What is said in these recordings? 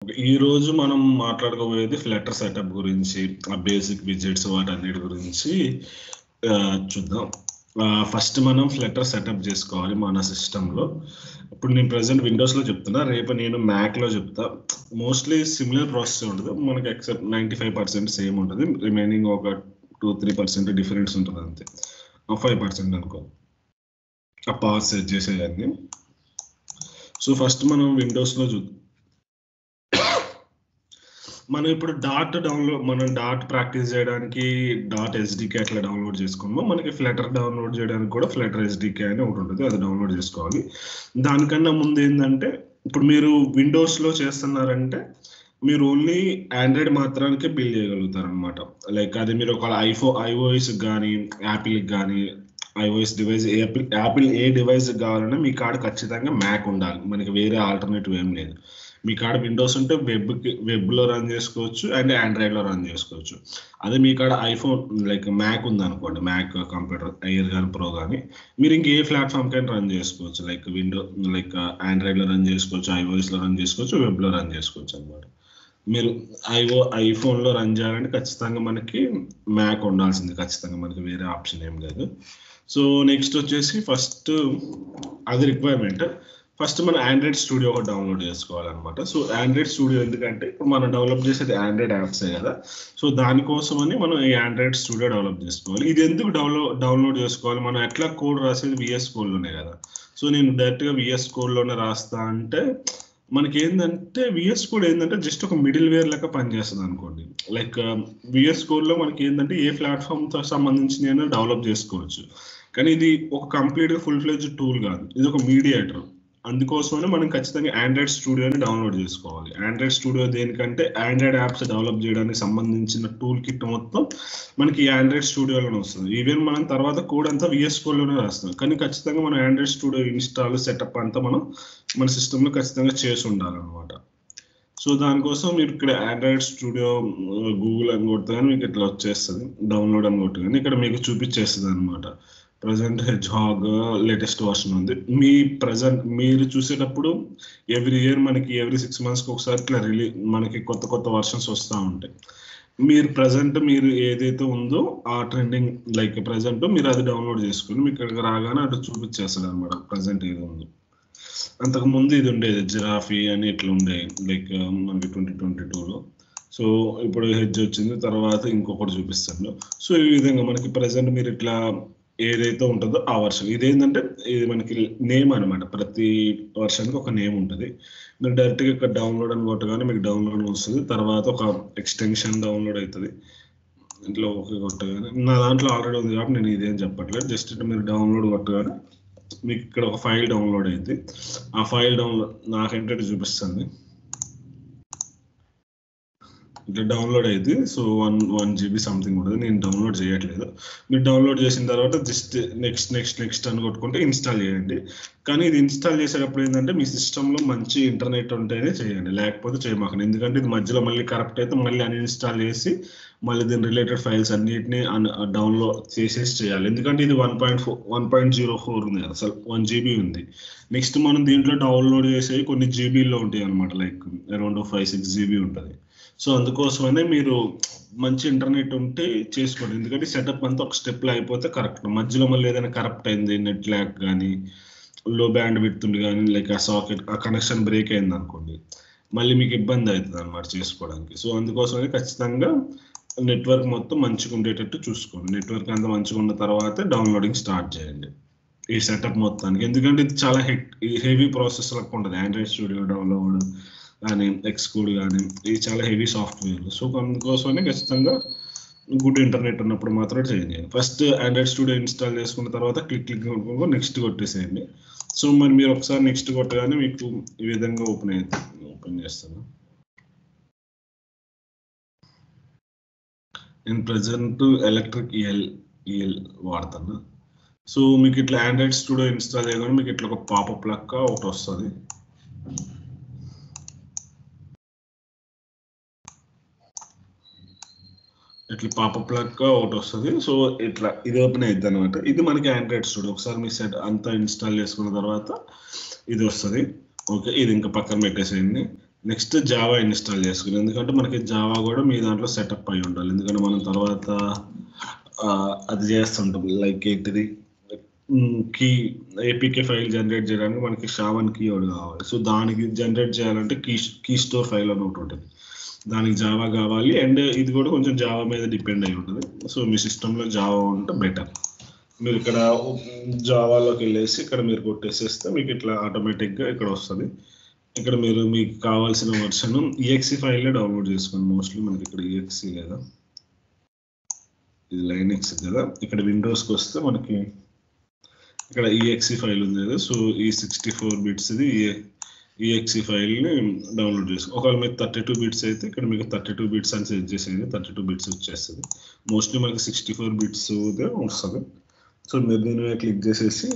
ఈ రోజు మనం మాట్లాడుకోబోయేది ఫ్లటర్ సెటప్ గురించి, ఆ బేసిక్ విజెట్స్ వాటన్నిటి గురించి చూద్దాం. ఫస్ట్ మనం ఫ్లటర్ సెటప్ చేసుకోవాలి మన సిస్టంలో. ఇప్పుడు నేను ప్రజెంట్ విండోస్లో చెప్తున్నా, రేపు నేను మ్యాక్లో చెప్తా. మోస్ట్లీ సిమిలర్ ప్రాసెస్ ఉంటుంది, మనకి ఎక్సెప్ట్ 95% సేమ్ ఉంటుంది, రిమైనింగ్ ఒక 2-3% డిఫరెన్స్ ఉంటుంది అంతే. 5% అనుకో ఆ పాస్ సెట్ చేసేదాన్ని. సో ఫస్ట్ మనం విండోస్లో మనం ఇప్పుడు డాట్ ప్రాక్టీస్ చేయడానికి .sdk అట్లా డౌన్లోడ్ చేసుకున్నాం. మనకి ఫ్లటర్ డౌన్లోడ్ చేయడానికి కూడా ఫ్లటర్ SDK అని ఒకటి ఉంటుంది, అది డౌన్లోడ్ చేసుకోవాలి. దానికన్నా ముందు ఏంటంటే, ఇప్పుడు మీరు విండోస్లో చేస్తున్నారంటే మీరు ఓన్లీ ఆండ్రాయిడ్ మాత్రానికే బిల్డ్ చేయగలుగుతారు అనమాట. లైక్ అది మీరు ఒక iOS కానీ యాపిల్కి కానీ iOS డివైస్ యాపిల్ ఏ డివైస్ కావాలన్నా మీ కాడ ఖచ్చితంగా మ్యాక్ ఉండాలి, మనకి వేరే ఆల్టర్నేటివ్ ఏం లేదు. మీ కాడ విండోస్ ఉంటే వెబ్లో రన్ చేసుకోవచ్చు అండ్ ఆండ్రాయిడ్లో రన్ చేసుకోవచ్చు. అదే మీ కాడ ఐఫోన్ లైక్ మ్యాక్ ఉందనుకోండి, మ్యాక్ కంప్యూటర్ ఎయిర్ కానీ ప్రో కానీ, మీరు ఇంకే ప్లాట్ఫామ్ కైనా రన్ చేసుకోవచ్చు. లైక్ ఆండ్రాయిడ్లో రన్ చేసుకోవచ్చు, iOSలో రన్ చేసుకోవచ్చు, వెబ్లో రన్ చేసుకోవచ్చు అనమాట. మీరు ఐఫోన్లో రన్ చేయాలంటే ఖచ్చితంగా మనకి మ్యాక్ ఉండాల్సింది, ఖచ్చితంగా మనకి వేరే ఆప్షన్ ఏం లేదు. సో నెక్స్ట్ వచ్చేసి ఫస్ట్ అది రిక్వైర్మెంట్. ఫస్ట్ మనం ఆండ్రాయిడ్ స్టూడియో ఒకటి డౌన్లోడ్ చేసుకోవాలన్నమాట. సో ఆండ్రాయిడ్ స్టూడియో ఎందుకంటే ఇప్పుడు మనం డెవలప్ చేసేది ఆండ్రాయిడ్ యాప్సే కదా, సో దానికోసమని మనం ఈ ఆండ్రాయిడ్ స్టూడియో డెవలప్ చేసుకోవాలి. ఇది ఎందుకు డౌన్లోడ్ చేసుకోవాలి, మనం ఎట్లా కోడ్ రాసేది VS కోడ్లోనే కదా. సో నేను డైరెక్ట్గా VS కోడ్లోనే రాస్తా అంటే, మనకి ఏంటంటే VS కోడ్ ఏంటంటే జస్ట్ ఒక మిడిల్ వేర్ లెక్క పనిచేస్తుంది అనుకోండి. లైక్ VS కోడ్లో మనకి ఏంటంటే ఏ ప్లాట్ఫామ్తో సంబంధించి నేను డెవలప్ చేసుకోవచ్చు, కానీ ఇది ఒక కంప్లీట్గా ఫుల్ ఫ్లెడ్జ్ టూల్ కాదు, ఇది ఒక మీడియేటర్. అందుకోసమని మనం ఖచ్చితంగా ఆండ్రాయిడ్ స్టూడియోని డౌన్లోడ్ చేసుకోవాలి. ఆండ్రాయిడ్ స్టూడియో దేనికంటే ఆండ్రాయిడ్ యాప్స్ డెవలప్ చేయడానికి సంబంధించిన టూల్ కిట్ మొత్తం మనకి ఆండ్రాయిడ్ స్టూడియోలోనే వస్తుంది. ఈవెన్ మనం తర్వాత కోడ్ అంతా VS కోడ్లోనే రాస్తాం, కానీ ఖచ్చితంగా మన ఆండ్రాయిడ్ స్టూడియో ఇన్స్టాల్ సెటప్ అంతా మన సిస్టంలో ఖచ్చితంగా చేసి ఉండాలన్నమాట. సో దానికోసం మీరు ఇక్కడ ఆండ్రాయిడ్ స్టూడియో గూగుల్ అని కొడితే కానీ మీకు ఇట్లా వచ్చేస్తుంది, డౌన్లోడ్ అని కొట్టు కానీ ఇక్కడ మీకు చూపించేస్తుంది అనమాట. ప్రజెంట్ హెడ్జ్హాగ్ లేటెస్ట్ వర్షన్ ఉంది. మీరు చూసేటప్పుడు ఎవ్రీ ఇయర్ మనకి ఎవ్రీ 6 monthsకి ఒకసారి ఇట్లా మనకి కొత్త వర్షన్స్ వస్తూ ఉంటాయి. మీరు ఏదైతే ఉందో ఆ ట్రెండింగ్ లైక్ ప్రజెంట్ మీరు అది డౌన్లోడ్ చేసుకుని మీకు ఇక్కడికి రాగానే అటు చూపించేస్తుంది అనమాట ప్రజెంట్ ఏది ఉందో. అంతకుముందు ఇది ఉండేది జిరాఫీ అని ఇట్లా ఉండేది లైక్ మనకి 2022లో. సో ఇప్పుడు హెడ్జ్ వచ్చింది, తర్వాత ఇంకొకటి చూపిస్తాను. సో ఈ విధంగా మనకి ప్రజెంట్ మీరు ఇట్లా ఏదైతే ఉంటుందో ఆ వర్షన్, ఇదేంటంటే ఇది మనకి నేమ్ అనమాట. ప్రతి వర్షన్కి ఒక నేమ్ ఉంటుంది. మీరు డైరెక్ట్గా ఇక్కడ డౌన్లోడ్ అని కొట్టగానే మీకు డౌన్లోడ్ వస్తుంది, తర్వాత ఒక ఎక్స్టెన్షన్ డౌన్లోడ్ అవుతుంది. ఇంట్లో ఒక కొట్టగానే నా దాంట్లో ఆల్రెడీ ఉంది కాబట్టి నేను ఇదేం చెప్పట్లేదు, జస్ట్ మీరు డౌన్లోడ్ కొట్టగానే మీకు ఇక్కడ ఒక ఫైల్ డౌన్లోడ్ అయింది. ఆ ఫైల్ డౌన్లోడ్ నాకేంటంటే చూపిస్తుంది, ఇట్లా డౌన్లోడ్ అయింది. సో 1 GB సంథింగ్ ఉంటుంది, నేను డౌన్లోడ్ చేయట్లేదు. మీరు డౌన్లోడ్ చేసిన తర్వాత జస్ట్ నెక్స్ట్ అని కొట్టుకుంటే ఇన్స్టాల్ చేయండి. కానీ ఇది ఇన్స్టాల్ చేసేటప్పుడు ఏంటంటే మీ సిస్టంలో మంచి ఇంటర్నెట్ ఉంటేనే చేయండి, లేకపోతే చేయమాకండి. ఎందుకంటే ఇది మధ్యలో మళ్ళీ కరప్ట్ అయితే మళ్ళీ అన్ఇన్స్టాల్ చేసి మళ్ళీ దీని రిలేటెడ్ ఫైల్స్ అన్నిటిని డౌన్లోడ్ చేసేసి చేయాలి. ఎందుకంటే ఇది 1.04 ఉంది కదా, అసలు 1 GB ఉంది. నెక్స్ట్ మనం దీంట్లో డౌన్లోడ్ చేసేవి కొన్ని జీబీల్లో ఉంటాయి అనమాట, లైక్ అరౌండ్ 5-6 GB ఉంటుంది. సో అందుకోసమనే మీరు మంచి ఇంటర్నెట్ ఉంటే చేసుకోండి, ఎందుకంటే సెటప్ అంతా ఒక స్టెప్లో అయిపోతే కరెక్ట్. మధ్యలో మళ్ళీ ఏదైనా కరప్ట్ అయింది, నెట్ ల్యాక్ కానీ లో బ్యాండ్ విడ్త్ ఉంది కానీ లైక్ ఆ కనెక్షన్ బ్రేక్ అయింది అనుకోండి, మళ్ళీ మీకు ఇబ్బంది అవుతుంది అనమాట చేసుకోవడానికి. సో అందుకోసమే ఖచ్చితంగా నెట్వర్క్ మొత్తం మంచిగా ఉండేటట్టు చూసుకోండి. నెట్వర్క్ అంతా మంచిగా ఉన్న తర్వాత డౌన్లోడింగ్ స్టార్ట్ చేయండి ఈ సెటప్ మొత్తానికి. ఎందుకంటే ఇది చాలా హెవీ ప్రాసెస్ లాగా ఉంటుంది, ఆండ్రాయిడ్ స్టూడియో డౌన్లోడ్ కానీ ఎక్స్కోడ్ కానీ ఇది చాలా హెవీ సాఫ్ట్వేర్. సో అందుకోసమే ఖచ్చితంగా గుడ్ ఇంటర్నెట్ ఉన్నప్పుడు మాత్రం చేయండి. ఫస్ట్ ఆండ్రాయిడ్ స్టూడియో ఇన్స్టాల్ చేసుకున్న తర్వాత క్లిక్ నెక్స్ట్ కొట్టేసేయండి. సో మరి మీరు ఒకసారి నెక్స్ట్ కొట్టగానే మీకు ఈ విధంగా ఓపెన్ చేస్తాను. నేను ప్రజెంట్ ఎలక్ట్రిక్ EL వాడుతాను. సో మీకు ఇట్లా ఆండ్రాయిడ్ స్టూడియో ఇన్స్టాల్ చేయగానే మీకు ఇట్లా ఒక పాపప్ లెక్క ఒకటి వస్తుంది. ఇట్లా పాపప్ లెక్క ఒకటి వస్తుంది. సో ఇట్లా ఇది ఓపెన్ అవుతుంది అనమాట. ఇది మనకి ఆండ్రాయిడ్ స్టూడియో. ఒకసారి మీ సెట్ అంతా ఇన్స్టాల్ చేసుకున్న తర్వాత ఇది వస్తుంది. ఓకే, ఇది ఇంకా పక్కన పెట్టేసేయండి. నెక్స్ట్ జావా ఇన్స్టాల్ చేసుకుని, ఎందుకంటే మనకి జావా కూడా మీ దాంట్లో సెటప్ అయి ఉండాలి. ఎందుకంటే మనం తర్వాత అది చేస్తుంటాం, లైక్ ఏంటిది కీ ఏపీకే ఫైల్ జనరేట్ చేయడానికి మనకి షావన్ కీ ఒకటి కావాలి. సో దానికి జనరేట్ చేయాలంటే కీ స్టోర్ ఫైల్ అని ఒకటి ఉంటుంది, దానికి జావా కావాలి. అండ్ ఇది కూడా కొంచెం జావా మీద డిపెండ్ అయి ఉంటుంది. సో మీ సిస్టంలో జావా ఉంటే బెటర్. మీరు ఇక్కడ జావాలోకి వెళ్ళేసి ఇక్కడ మీరు కొట్టేసేస్తే మీకు ఇట్లా ఆటోమేటిక్గా ఇక్కడ వస్తుంది. ఇక్కడ మీరు మీకు కావాల్సిన వర్షన్ ఈఎక్సీ ఫైల్లో డౌన్లోడ్ చేసుకోండి. మోస్ట్లీ మనకి ఇక్కడ ఈఎక్సీ లేదా ఇది లైనెక్స్ కదా. ఇక్కడ విండోస్కి వస్తే మనకి ఇక్కడ ఈఎక్సీ ఫైల్ ఉంది కదా. సో ఈ 64 బిట్స్ ఇది ఈఎక్సీ ఫైల్ని డౌన్లోడ్ చేసుకో. ఒకవేళ మీకు 32 బిట్స్ అయితే ఇక్కడ మీకు 32 బిట్స్ అని సెట్ చేసేది, 32 బిట్స్ వచ్చేస్తుంది. మోస్ట్లీ మనకి 64 బిట్స్ వస్తుంది. సో మీరు దీని మీద క్లిక్ చేసేసి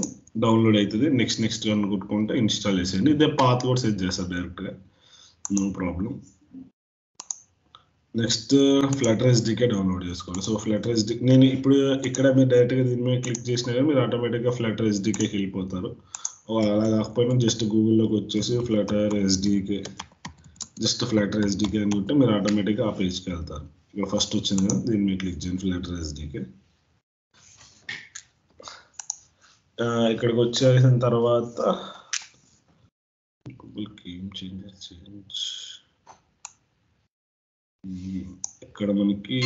డౌన్లోడ్ అవుతుంది. నెక్స్ట్ అనుకుంటే ఇన్స్టాల్ చేసేయండి. ఇదే పాత్ కూడా సెట్ చేస్తారు డైరెక్ట్గా, no problem. Next Flutter SDK download చేసుకోవాలి. సో ఫ్లటర్ ఎస్డికే నేను ఇప్పుడు ఇక్కడ మీరు డైరెక్ట్గా దీని మీద క్లిక్ చేసినా కానీ మీరు ఆటోమేటిక్గా ఫ్లటర్ ఎస్డికేకి వెళ్ళిపోతారు. అలా కాకపోయినా జస్ట్ గూగుల్లోకి వచ్చేసి ఫ్లటర్ ఎస్డికే అని ఉంటే మీరు ఆటోమేటిక్గా ఆ పేజ్కి వెళ్తారు. ఇక్కడ ఫస్ట్ వచ్చింది కదా, దీని మీద క్లిక్ చేయండి ఫ్లటర్ ఎస్డికే. ఇక్కడికి వచ్చేసిన తర్వాత ఇక్కడ మనకి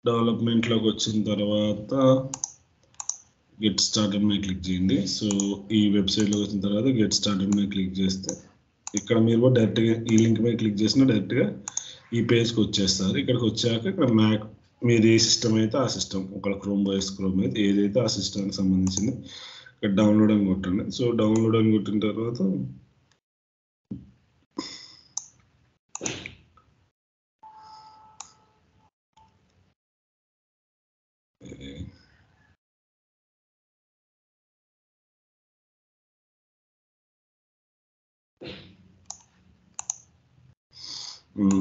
డెవలప్మెంట్లోకి వచ్చిన తర్వాత గెట్ స్టార్టెడ్ మీద క్లిక్ చేయండి. సో ఈ వెబ్సైట్లోకి వచ్చిన తర్వాత గెట్ స్టార్టెడ్ మీద క్లిక్ చేస్తే ఇక్కడ మీరు కూడా డైరెక్ట్గా ఈ లింక్ మీద క్లిక్ చేసినా డైరెక్ట్గా ఈ పేజ్కి వచ్చేస్తారు. ఇక్కడికి వచ్చాక ఇక్కడ మ్యాక్ మీరు ఏ సిస్టమ్ అయితే ఆ సిస్టమ్, ఒక క్రోమ్ అయితే ఏదైతే ఆ సిస్టమ్కి సంబంధించింది ఇక్కడ డౌన్లోడ్ అని కొట్టండి. సో డౌన్లోడ్ అని కొట్టిన తర్వాత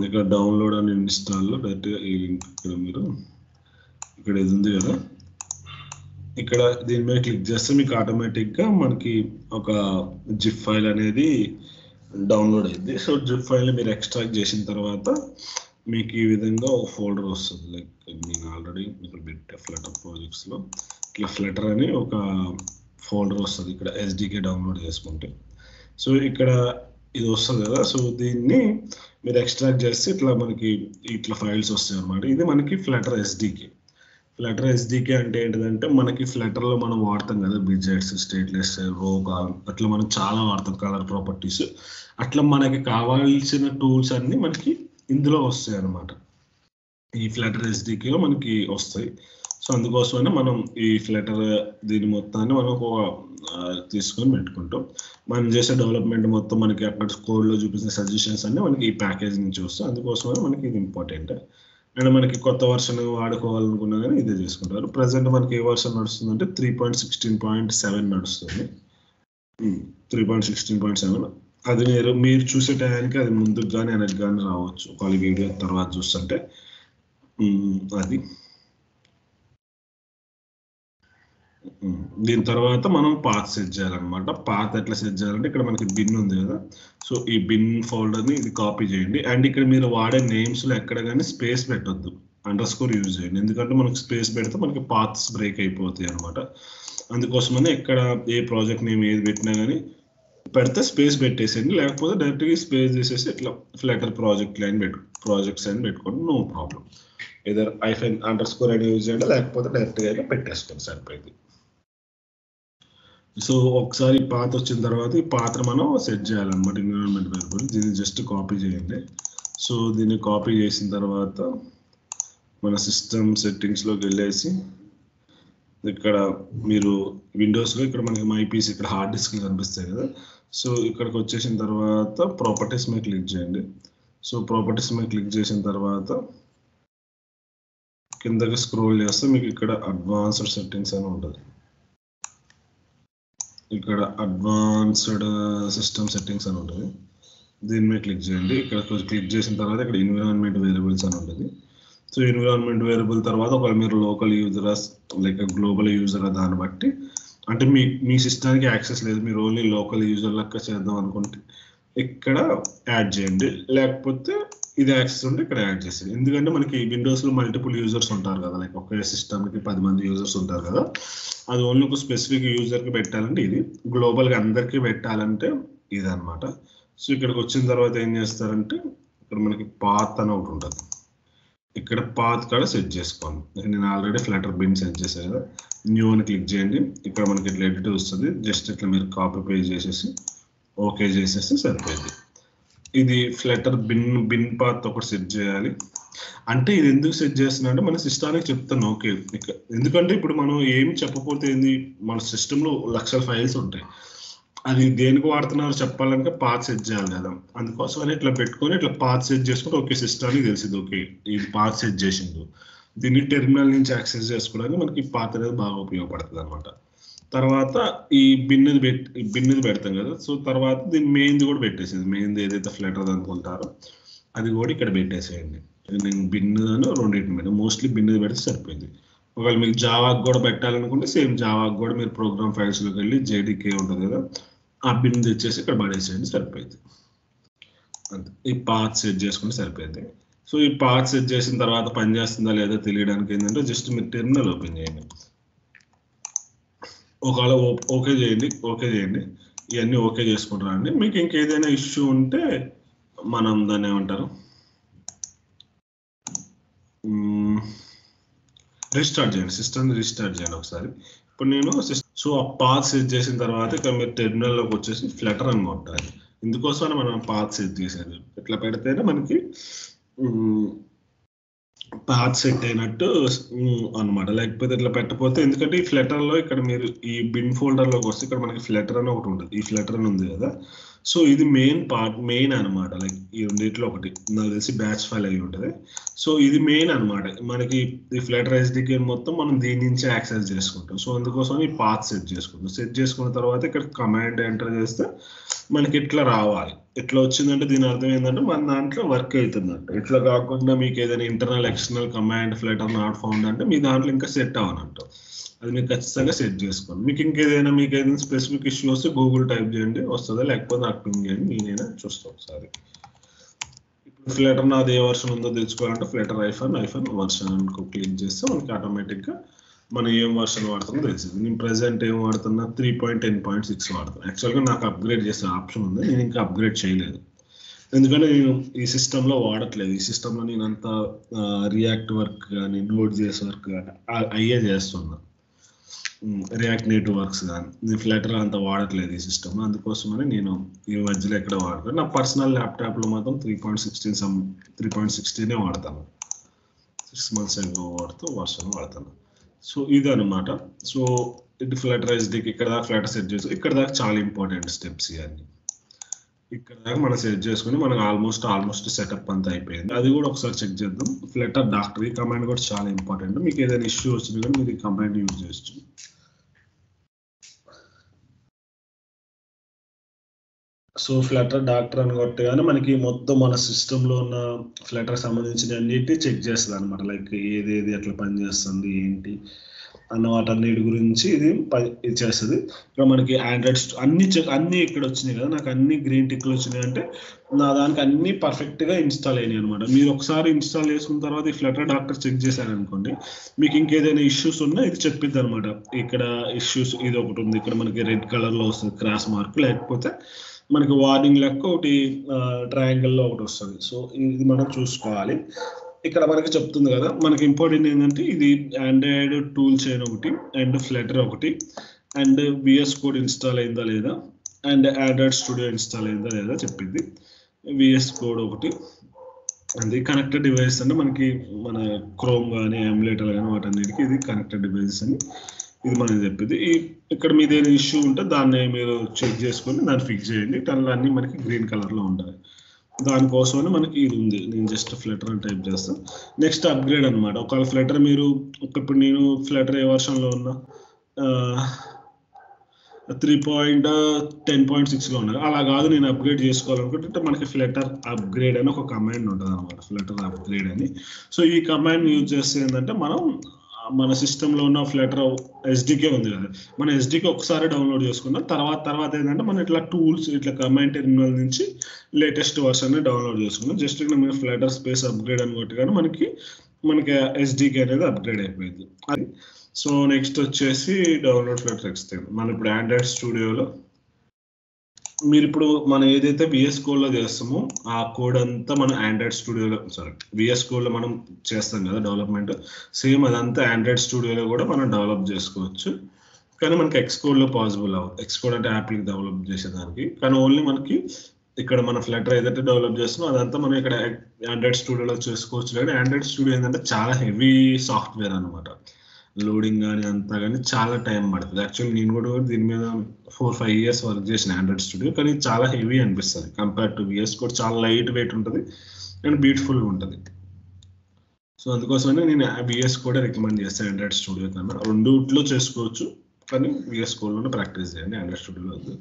ఇక్కడ డౌన్లోడ్ అని ఇన్స్టాల్లో డైరెక్ట్గా ఈ లింక్ ఇక్కడ మీరు ఇక్కడ ఇది ఉంది కదా, ఇక్కడ దీని మీద క్లిక్ చేస్తే మీకు ఆటోమేటిక్గా మనకి ఒక జిప్ ఫైల్ అనేది డౌన్లోడ్ అయింది. సో జిప్ ఫైల్ని మీరు ఎక్స్ట్రాక్ట్ చేసిన తర్వాత మీకు ఈ విధంగా ఒక ఫోల్డర్ వస్తుంది. లైక్ నేను ఆల్రెడీ ఇక్కడ పెట్టే ఫ్లటర్ ప్రాజెక్ట్స్లో ఇట్లా ఫ్లటర్ అని ఒక ఫోల్డర్ వస్తుంది ఇక్కడ ఎస్డికే డౌన్లోడ్ చేసుకుంటే. సో ఇక్కడ ఇది వస్తుంది కదా. సో దీన్ని మీరు ఎక్స్ట్రాక్ట్ చేస్తే ఇట్లా మనకి ఇట్లా ఫైల్స్ వస్తాయి అన్నమాట. ఇది మనకి ఫ్లటర్ ఎస్డికే. ఫ్లటర్ ఎస్డికే అంటే ఏంటిదంటే మనకి ఫ్లటర్లో మనం వాడతాం కదా బిజెట్స్, స్టేట్లెస్, రో కాలం, అట్లా మనం చాలా వాడతాం, కలర్ ప్రాపర్టీస్. అట్లా మనకి కావాల్సిన టూల్స్ అన్నీ మనకి ఇందులో వస్తాయి అన్నమాట, ఈ ఫ్లటర్ ఎస్డికేలో మనకి వస్తాయి. సో అందుకోసమనే మనం ఈ ఫ్లటర్ దీని మొత్తాన్ని మనం తీసుకొని పెట్టుకుంటాం. మనం చేసే డెవలప్మెంట్ మొత్తం మనకి అక్కడ కోడ్లో చూపించిన సజెషన్స్ అన్నీ మనకి ఈ ప్యాకేజ్ నుంచి వస్తాయి. అందుకోసమనే మనకి ఇది ఇంపార్టెంట్. అండ్ మనకి కొత్త వర్షన్ వాడుకోవాలనుకున్నా కానీ ఇదే చేసుకుంటారు. ప్రజెంట్ మనకి ఏ వర్షన్ నడుస్తుంది అంటే 3.16.7 నడుస్తుంది. 3.16.7 అది మీరు చూసే టైంకి అది ముందుకు కానీ వెనక్కి కానీ రావచ్చు, ఒకవేళ వీడియో తర్వాత చూస్తుంటే. అది దీని తర్వాత మనం పాత్ సెట్ చేయాలన్నమాట. పాత్ ఎట్లా సెట్ చేయాలంటే ఇక్కడ మనకి బిన్ ఉంది కదా. సో ఈ బిన్ ఫోల్డర్ని ఇది కాపీ చేయండి. అండ్ ఇక్కడ మీరు వాడే నేమ్స్లో ఎక్కడ కానీ స్పేస్ పెట్టొద్దు, అండర్స్కోర్ యూజ్ చేయండి. ఎందుకంటే మనకు స్పేస్ పెడితే మనకి పాత్స్ బ్రేక్ అయిపోతాయి అనమాట. అందుకోసమనే ఎక్కడ ఏ ప్రాజెక్ట్ నేమ్ ఏది పెట్టినా కానీ పెడితే స్పేస్ పెట్టేసేయండి. లేకపోతే డైరెక్ట్గా స్పేస్ చేసేసి ఇట్లా ఫ్లటర్ ప్రాజెక్ట్స్ అని పెట్టుకోండి, నో ప్రాబ్లం. ఏదర్ అండర్స్కోర్ అని యూజ్ చేయండి, లేకపోతే డైరెక్ట్గా అయితే పెట్టేసుకోండి, సరిపోయింది. సో ఒకసారి పాత్ వచ్చిన తర్వాత ఈ పాత్ర మనం సెట్ చేయాలన్నమాట, ఎన్విరాన్మెంట్ వేరియబుల్. దీన్ని జస్ట్ కాపీ చేయండి. సో దీన్ని కాపీ చేసిన తర్వాత మన సిస్టమ్ సెట్టింగ్స్లోకి వెళ్ళేసి ఇక్కడ మీరు విండోస్లో ఇక్కడ మనకి మై పీసీ ఇక్కడ హార్డ్ డిస్క్ కనిపిస్తాయి కదా. సో ఇక్కడికి వచ్చేసిన తర్వాత ప్రాపర్టీస్ మీద క్లిక్ చేయండి. సో ప్రాపర్టీస్ మీద క్లిక్ చేసిన తర్వాత కిందకి స్క్రోల్ చేస్తే మీకు ఇక్కడ అడ్వాన్స్డ్ సెట్టింగ్స్ అని ఉంటుంది. ఇక్కడ అడ్వాన్స్డ్ సిస్టమ్ సెట్టింగ్స్ అని ఉంటుంది, దీని మీద క్లిక్ చేయండి. ఇక్కడ క్లిక్ చేసిన తర్వాత ఇక్కడ ఎన్విరాన్మెంట్ వేరియబుల్స్ అని ఉంటుంది. సో ఎన్విరాన్మెంట్ వేరియబుల్ తర్వాత ఒకవేళ మీరు లోకల్ యూజరా లేక గ్లోబల్ యూజరా దాన్ని బట్టి అంటే మీ సిస్టమ్కి యాక్సెస్ లేదు, మీరు ఓన్లీ లోకల్ యూజర్ లెక్క చేద్దాం అనుకుంటే ఇక్కడ యాడ్ చేయండి, లేకపోతే ఇది యాక్సెస్ ఉంటే ఇక్కడ యాడ్ చేసేది. ఎందుకంటే మనకి విండోస్లో మల్టిపుల్ యూజర్స్ ఉంటారు కదా, లైక్ ఒకే సిస్టమ్కి 10 మంది యూజర్స్ ఉంటారు కదా, అది ఓన్లీ ఒక స్పెసిఫిక్ యూజర్కి పెట్టాలంటే ఇది, గ్లోబల్గా అందరికీ పెట్టాలంటే ఇది అనమాట. సో ఇక్కడికి వచ్చిన తర్వాత ఏం చేస్తారంటే ఇక్కడ మనకి పాత్ అని ఒకటి ఉంటుంది, ఇక్కడ పాత్ కూడా సెట్ చేసుకోండి. నేను ఆల్రెడీ ఫ్లటర్ బిన్ సెట్ చేశాను కదా, న్యూ అని క్లిక్ చేయండి. ఇక్కడ మనకి ఇట్లా ఎడిట్ వస్తుంది, జస్ట్ ఇట్లా మీరు కాపీ పేస్ట్ చేసేసి ఓకే చేసేస్తే సరిపోయింది. ఇది ఫ్లటర్ బిన్ పాత్ ఒకటి సెట్ చేయాలి. అంటే ఇది ఎందుకు సెట్ చేస్తున్నా అంటే మన సిస్టానికి చెప్తాను ఓకే, ఎందుకంటే ఇప్పుడు మనం ఏమి చెప్పకపోతే ఏంది, మన సిస్టంలో లక్షల ఫైల్స్ ఉంటాయి, అది దేనికి వాడుతున్నారు చెప్పాలంటే పాత్ సెట్ చేయాలి కదా, అందుకోసమని ఇట్లా పెట్టుకొని ఇట్లా పాత్ సెట్ చేసుకుంటే ఓకే సిస్టానికి తెలిసింది ఓకే ఇది పాత్ సెట్ చేసిండు, దీన్ని టెర్మినల్ నుంచి యాక్సెస్ చేసుకోవడానికి మనకి పాత్ అనేది బాగా ఉపయోగపడుతుంది అనమాట. తర్వాత ఈ బిన్నది పెడతాం కదా, సో తర్వాత దీని మెయిన్ది కూడా పెట్టేసేది, మెయిన్ది ఏదైతే ఫ్లటర్ అనుకుంటారో అది కూడా ఇక్కడ పెట్టేసేయండి. నేను బిన్ను రెండింటి మీద మోస్ట్లీ బిన్నది పెడితే సరిపోయింది. ఒకవేళ మీకు జావాకి కూడా పెట్టాలనుకుంటే సేమ్ జావాకి కూడా మీరు ప్రోగ్రామ్ ఫైల్స్లోకి వెళ్ళి జేడీకే ఉంటుంది కదా, ఆ బిన్ తెచ్చేసి ఇక్కడ పడేసేయండి సరిపోయింది. అంతే, ఈ పాత్ సెట్ చేసుకుంటే సరిపోయింది. సో ఈ పాత్ సెట్ చేసిన తర్వాత పనిచేస్తుందా లేదా తెలియడానికి ఏంటంటే జస్ట్ మీరు టెర్మినల్ ఓపెన్ చేయండి, ఒకవేళ ఓకే చేయండి, ఇవన్నీ ఓకే చేసుకుంటారా అండి. మీకు ఇంకేదైనా ఇష్యూ ఉంటే మనం దాన్ని ఏమంటారు రీస్టార్ట్ చేయండి, సిస్టమ్ రీస్టార్ట్ చేయండి ఒకసారి. ఇప్పుడు నేను సో ఆ పాత్ సెట్ చేసిన తర్వాత ఇక్కడ మీరు టెర్మినల్లోకి వచ్చేసి ఫ్లటర్ అని కొట్టాలి. ఇందుకోసమని మనం పాత్ సెట్ చేసేది, ఇట్లా పెడితేనే మనకి పాత్ సెట్ అయినట్టు అనమాట, లేకపోతే ఇట్లా పెట్టకపోతే, ఎందుకంటే ఈ ఫ్లటర్లో ఇక్కడ మీరు ఈ బిన్ ఫోల్డర్లోకి వస్తే ఇక్కడ మనకి ఫ్లటర్ అని ఒకటి ఉంటుంది, ఈ ఫ్లటర్ అని ఉంది కదా, సో ఇది మెయిన్ అనమాట, లైక్ ఈ రెండిట్లో ఒకటి నాకు తెలిసి బ్యాచ్ ఫైల్ అయి ఉంటుంది. సో ఇది మెయిన్ అనమాట, మనకి ఈ ఫ్లటర్ ఎస్డికే మొత్తం మనం దీని నుంచి యాక్సెస్ చేసుకుంటాం. సో అందుకోసం ఈ పాత్ సెట్ చేసుకున్న తర్వాత ఇక్కడ కమాండ్ ఎంటర్ చేస్తే మనకి ఇట్లా రావాలి. ఇట్లా వచ్చిందంటే దీని అర్థం ఏంటంటే మన దాంట్లో వర్క్ అవుతుందంట. ఇట్లా కాకుండా మీకు ఏదైనా internal external command Flutter not found అంటే మీ దాంట్లో ఇంకా సెట్ అవ్వనంట, అది మీరు ఖచ్చితంగా సెట్ చేసుకోండి. మీకు ఇంకేదైనా స్పెసిఫిక్ ఇష్యూ వస్తే గూగుల్ టైప్ చేయండి వస్తుందా, లేకపోతే నాకు పింగ్ చేయండి, నేనైనా చూస్తాను ఒకసారి. ఇప్పుడు ఫ్లటర్ నాది ఏ వర్షన్ ఉందో తెలుసుకోవాలంటే ఫ్లటర్ ఐఫన్ వర్షన్ అనుకో క్లిక్ చేస్తే మనకి ఆటోమేటిక్గా మనం ఏం వర్షన్ వాడుతుందో తెలిసింది. నేను ప్రెసెంట్ ఏం వాడుతున్నా 3.10.6 వాడుతాను. యాక్చువల్గా నాకు అప్గ్రేడ్ చేసే ఆప్షన్ ఉంది, నేను ఇంకా అప్గ్రేడ్ చేయలేదు, ఎందుకంటే నేను ఈ సిస్టంలో వాడట్లేదు. ఈ సిస్టంలో నేను అంతా రియాక్ట్ వర్క్ కానీ నోడ్ జేఎస్ వర్క్ కానీ అయ్యే చేస్తున్నా, రియాక్ట్ నేటివ్ వర్క్స్ కానీ. నేను ఫ్లటర్ అంతా వాడట్లేదు ఈ సిస్టమ్, అందుకోసమని నేను ఈ మధ్యలో ఎక్కడ వాడతాను. నా పర్సనల్ ల్యాప్టాప్లో మాత్రం 3.16 వాడతాను, 6 months ago వర్షన్ వాడతాను. సో ఇది అనమాట. సో ఇది ఫ్లటర్ ఎస్డికి ఇక్కడ దాకా ఫ్లటర్ సెట్ చేసి ఇక్కడ దాకా చాలా ఇంపార్టెంట్ స్టెప్స్ ఇవన్నీ. ఇక్కడ దాకా మనం సెట్ చేసుకుని మనకు ఆల్మోస్ట్ సెటప్ అంతా అయిపోయింది. అది కూడా ఒకసారి చెక్ చేద్దాం. ఫ్లటర్ డాక్టర్ ఈ కమాండ్ కూడా చాలా ఇంపార్టెంట్, మీకు ఏదైనా ఇష్యూ వచ్చినా కానీ మీరు ఈ కమాండ్ యూజ్ చేయొచ్చు. సో ఫ్లటర్ డాక్టర్ అని కొట్టగానే మనకి మొత్తం మన సిస్టంలో ఉన్న ఫ్లటర్ సంబంధించిన అన్నిటి చెక్ చేస్తుంది అనమాట, లైక్ ఏది ఎట్లా పనిచేస్తుంది ఏంటి అన్న వాటన్నిటి గురించి ఇది చేస్తుంది. ఇక్కడ మనకి ఆండ్రాయిడ్ అన్ని ఇక్కడ వచ్చినాయి కదా, నాకు అన్ని గ్రీన్ టిక్లు వచ్చినాయి అంటే నా దానికి అన్ని పర్ఫెక్ట్గా ఇన్స్టాల్ అయినాయి అనమాట. మీరు ఒకసారి ఇన్స్టాల్ చేసుకున్న తర్వాత ఈ ఫ్లటర్ డాక్టర్ చెక్ చేశారనుకోండి, మీకు ఇంకేదైనా ఇష్యూస్ ఉన్నా ఇది చెప్పిద్ది అనమాట. ఇక్కడ ఇష్యూస్ ఇది ఒకటి ఉంది, ఇక్కడ మనకి రెడ్ కలర్లో వస్తుంది క్రాస్ మార్క్, లేకపోతే మనకి వార్నింగ్ లెక్క ఒకటి ట్రయాంగిల్లో ఒకటి వస్తుంది. సో ఇది మనం చూసుకోవాలి. ఇక్కడ మనకి చెప్తుంది కదా, మనకి ఇంపార్టెంట్ ఏంటంటే ఇది ఆండ్రాయిడ్ టూల్ చైన్ ఒకటి అండ్ ఫ్లటర్ ఒకటి అండ్ విఎస్ కోడ్ ఇన్స్టాల్ అయిందా లేదా అండ్ ఆండ్రాయిడ్ స్టూడియో ఇన్స్టాల్ అయిందా లేదా చెప్పింది. విఎస్ కోడ్ ఒకటి అది కనెక్టెడ్ డివైస్ అంటే మనకి మన క్రోమ్ కానీ ఎమ్యులేటర్ కానీ వాటన్నిటికీ ఇది కనెక్టెడ్ డివైస్ అని ఇది మనకి చెప్పింది. ఇక్కడ మీద ఏదైనా ఇష్యూ ఉంటే దాన్ని మీరు చెక్ చేసుకొని దాన్ని ఫిక్స్ చేయండి. దానిలో అన్నీ మనకి గ్రీన్ కలర్లో ఉంటాయి. దానికోసమని మనకి ఇది ఉంది. నేను జస్ట్ ఫ్లటర్ అని టైప్ చేస్తాను. నెక్స్ట్ అప్గ్రేడ్ అనమాట. ఒకవేళ ఫ్లటర్ మీరు ఇప్పుడు నేను ఫ్లటర్ ఏ వర్షన్లో ఉన్నా 3.10.6లో ఉన్నారు. అలా కాదు నేను అప్గ్రేడ్ చేసుకోవాలనుకుంటే మనకి ఫ్లటర్ అప్గ్రేడ్ అని ఒక కమాండ్ ఉంటుంది అనమాట, ఫ్లటర్ అప్గ్రేడ్ అని. సో ఈ కమాండ్ యూజ్ చేస్తే ఏంటంటే మనం మన సిస్టంలో ఉన్న ఫ్లటర్ ఎస్డికే ఉంది కదా, మన ఎస్డికే ఒకసారి డౌన్లోడ్ చేసుకున్నాం. తర్వాత ఏంటంటే మనం ఇట్లా టూల్స్ ఇట్లా కమాండ్ టెర్మినల్ నుంచి లేటెస్ట్ వర్షన్ డౌన్లోడ్ చేసుకున్నాం. జస్ట్ ఇక్కడ మీరు ఫ్లటర్ స్పేస్ అప్గ్రేడ్ అని కొట్టగానే మనకి ఎస్డికే అనేది అప్గ్రేడ్ అయిపోయింది. అది సో నెక్స్ట్ వచ్చేసి డౌన్లోడ్ ఫ్లటర్ ఎక్స్టెండ్. మనం ఇప్పుడు ఆండ్రాయిడ్ స్టూడియోలో మీరు ఇప్పుడు మనం ఏదైతే విఎస్ కోడ్ లో చేస్తామో ఆ కోడ్ అంతా మనం ఆండ్రాయిడ్ స్టూడియోలో విఎస్ కోడ్ లో మనం చేస్తాం కదా డెవలప్మెంట్, సేమ్ అదంతా ఆండ్రాయిడ్ స్టూడియోలో కూడా మనం డెవలప్ చేసుకోవచ్చు. కానీ మనకి ఎక్స్ కోడ్ లో పాసిబుల్ అవ్వదు. ఎక్స్ కోడ్ అంటే యాప్కి డెవలప్ చేసేదానికి, కానీ ఓన్లీ మనకి ఇక్కడ మన ఫ్లటర్ ఏదైతే డెవలప్ చేస్తున్నామో అదంతా మనం ఇక్కడ ఆండ్రాయిడ్ స్టూడియోలో చేసుకోవచ్చు. కానీ ఆండ్రాయిడ్ స్టూడియో ఏంటంటే చాలా హెవీ సాఫ్ట్వేర్ అనమాట. లోడింగ్ కానీ అంతా కానీ చాలా టైం పడుతుంది. యాక్చువల్లీ నేను కూడా దీని మీద 4-5 years వర్క్ చేసిన ఆండ్రాయిడ్ స్టూడియో, కానీ చాలా హెవీ అనిపిస్తుంది కంపేర్ టు విఎస్ కోడ్. చాలా లైట్ వెయిట్ ఉంటుంది అండ్ బ్యూటిఫుల్గా ఉంటుంది. సో అందుకోసమే నేను విఎస్ కోడ్ రికమెండ్ చేస్తాను ఆండ్రాయిడ్ స్టూడియో కన్నా. రెండుట్లో చేసుకోవచ్చు, కానీ విఎస్ కోడ్లోనే ప్రాక్టీస్ చేయండి, ఆండ్రాయిడ్ స్టూడియోలో వద్దు.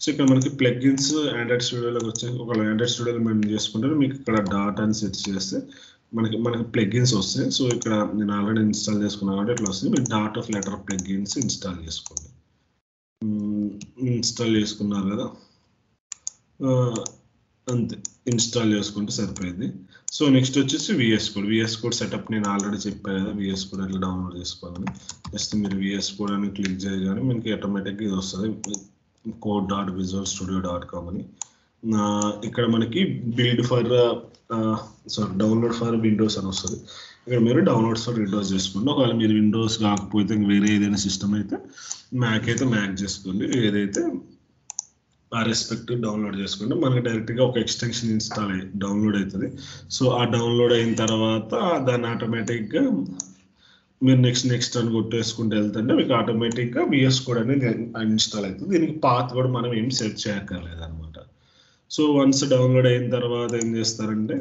సో ఇక్కడ మనకి ప్లగ్గిన్స్ ఆండ్రాయిడ్ స్టూడియోలోకి వచ్చే ఒక ఆండ్రాయిడ్ స్టూడియోలో మేము చేసుకుంటే మీకు ఇక్కడ డాట్ అని సెట్ చేస్తే మనకి ప్లగ్గిన్స్ వస్తాయి. సో ఇక్కడ నేను ఆల్రెడీ ఇన్స్టాల్ చేసుకున్నాను కాబట్టి ఇట్లా వస్తుంది. మీరు డాట్ ఫ్లటర్ ప్లగ్గిన్స్ ఇన్స్టాల్ చేసుకోండి. ఇన్స్టాల్ చేసుకున్నారు కదా, అంతే, ఇన్స్టాల్ చేసుకుంటే సరిపోయింది. సో నెక్స్ట్ వచ్చేసి విఎస్ కోడ్ సెటప్ నేను ఆల్రెడీ చెప్పాను కదా, విఎస్ కోడ్ ఎట్లా డౌన్లోడ్ చేసుకోవాలని. జస్ట్ మీరు విఎస్ కోడ్ అని క్లిక్ చేయగానే మనకి ఆటోమేటిక్గా ఇది వస్తుంది, code.visualstudio.com అని. ఇక్కడ మనకి build for download for Windows అని వస్తుంది. ఇక్కడ మీరు డౌన్లోడ్స్ ఫర్ విండోస్ చేసుకోండి. ఒకవేళ మీరు విండోస్ కాకపోతే వేరే ఏదైనా సిస్టమ్ అయితే మ్యాక్ చేసుకోండి. ఏదైతే ఆ రెస్పెక్టివ్ డౌన్లోడ్ చేసుకోండి. మనకి డైరెక్ట్గా ఒక ఎక్స్టెన్షన్ డౌన్లోడ్ అవుతుంది. సో ఆ డౌన్లోడ్ అయిన తర్వాత దాన్ని ఆటోమేటిక్గా మీరు నెక్స్ట్ అని కొట్టేసుకుంటూ వెళ్తుంటే మీకు ఆటోమేటిక్గా విఎస్ కోడ్ అనేది ఇన్స్టాల్ అవుతుంది. దీనికి పాత్ కూడా మనం ఏం సెట్ చేయక్కర్లేదు అనమాట. సో వన్స్ డౌన్లోడ్ అయిన తర్వాత ఏం చేస్తారంటే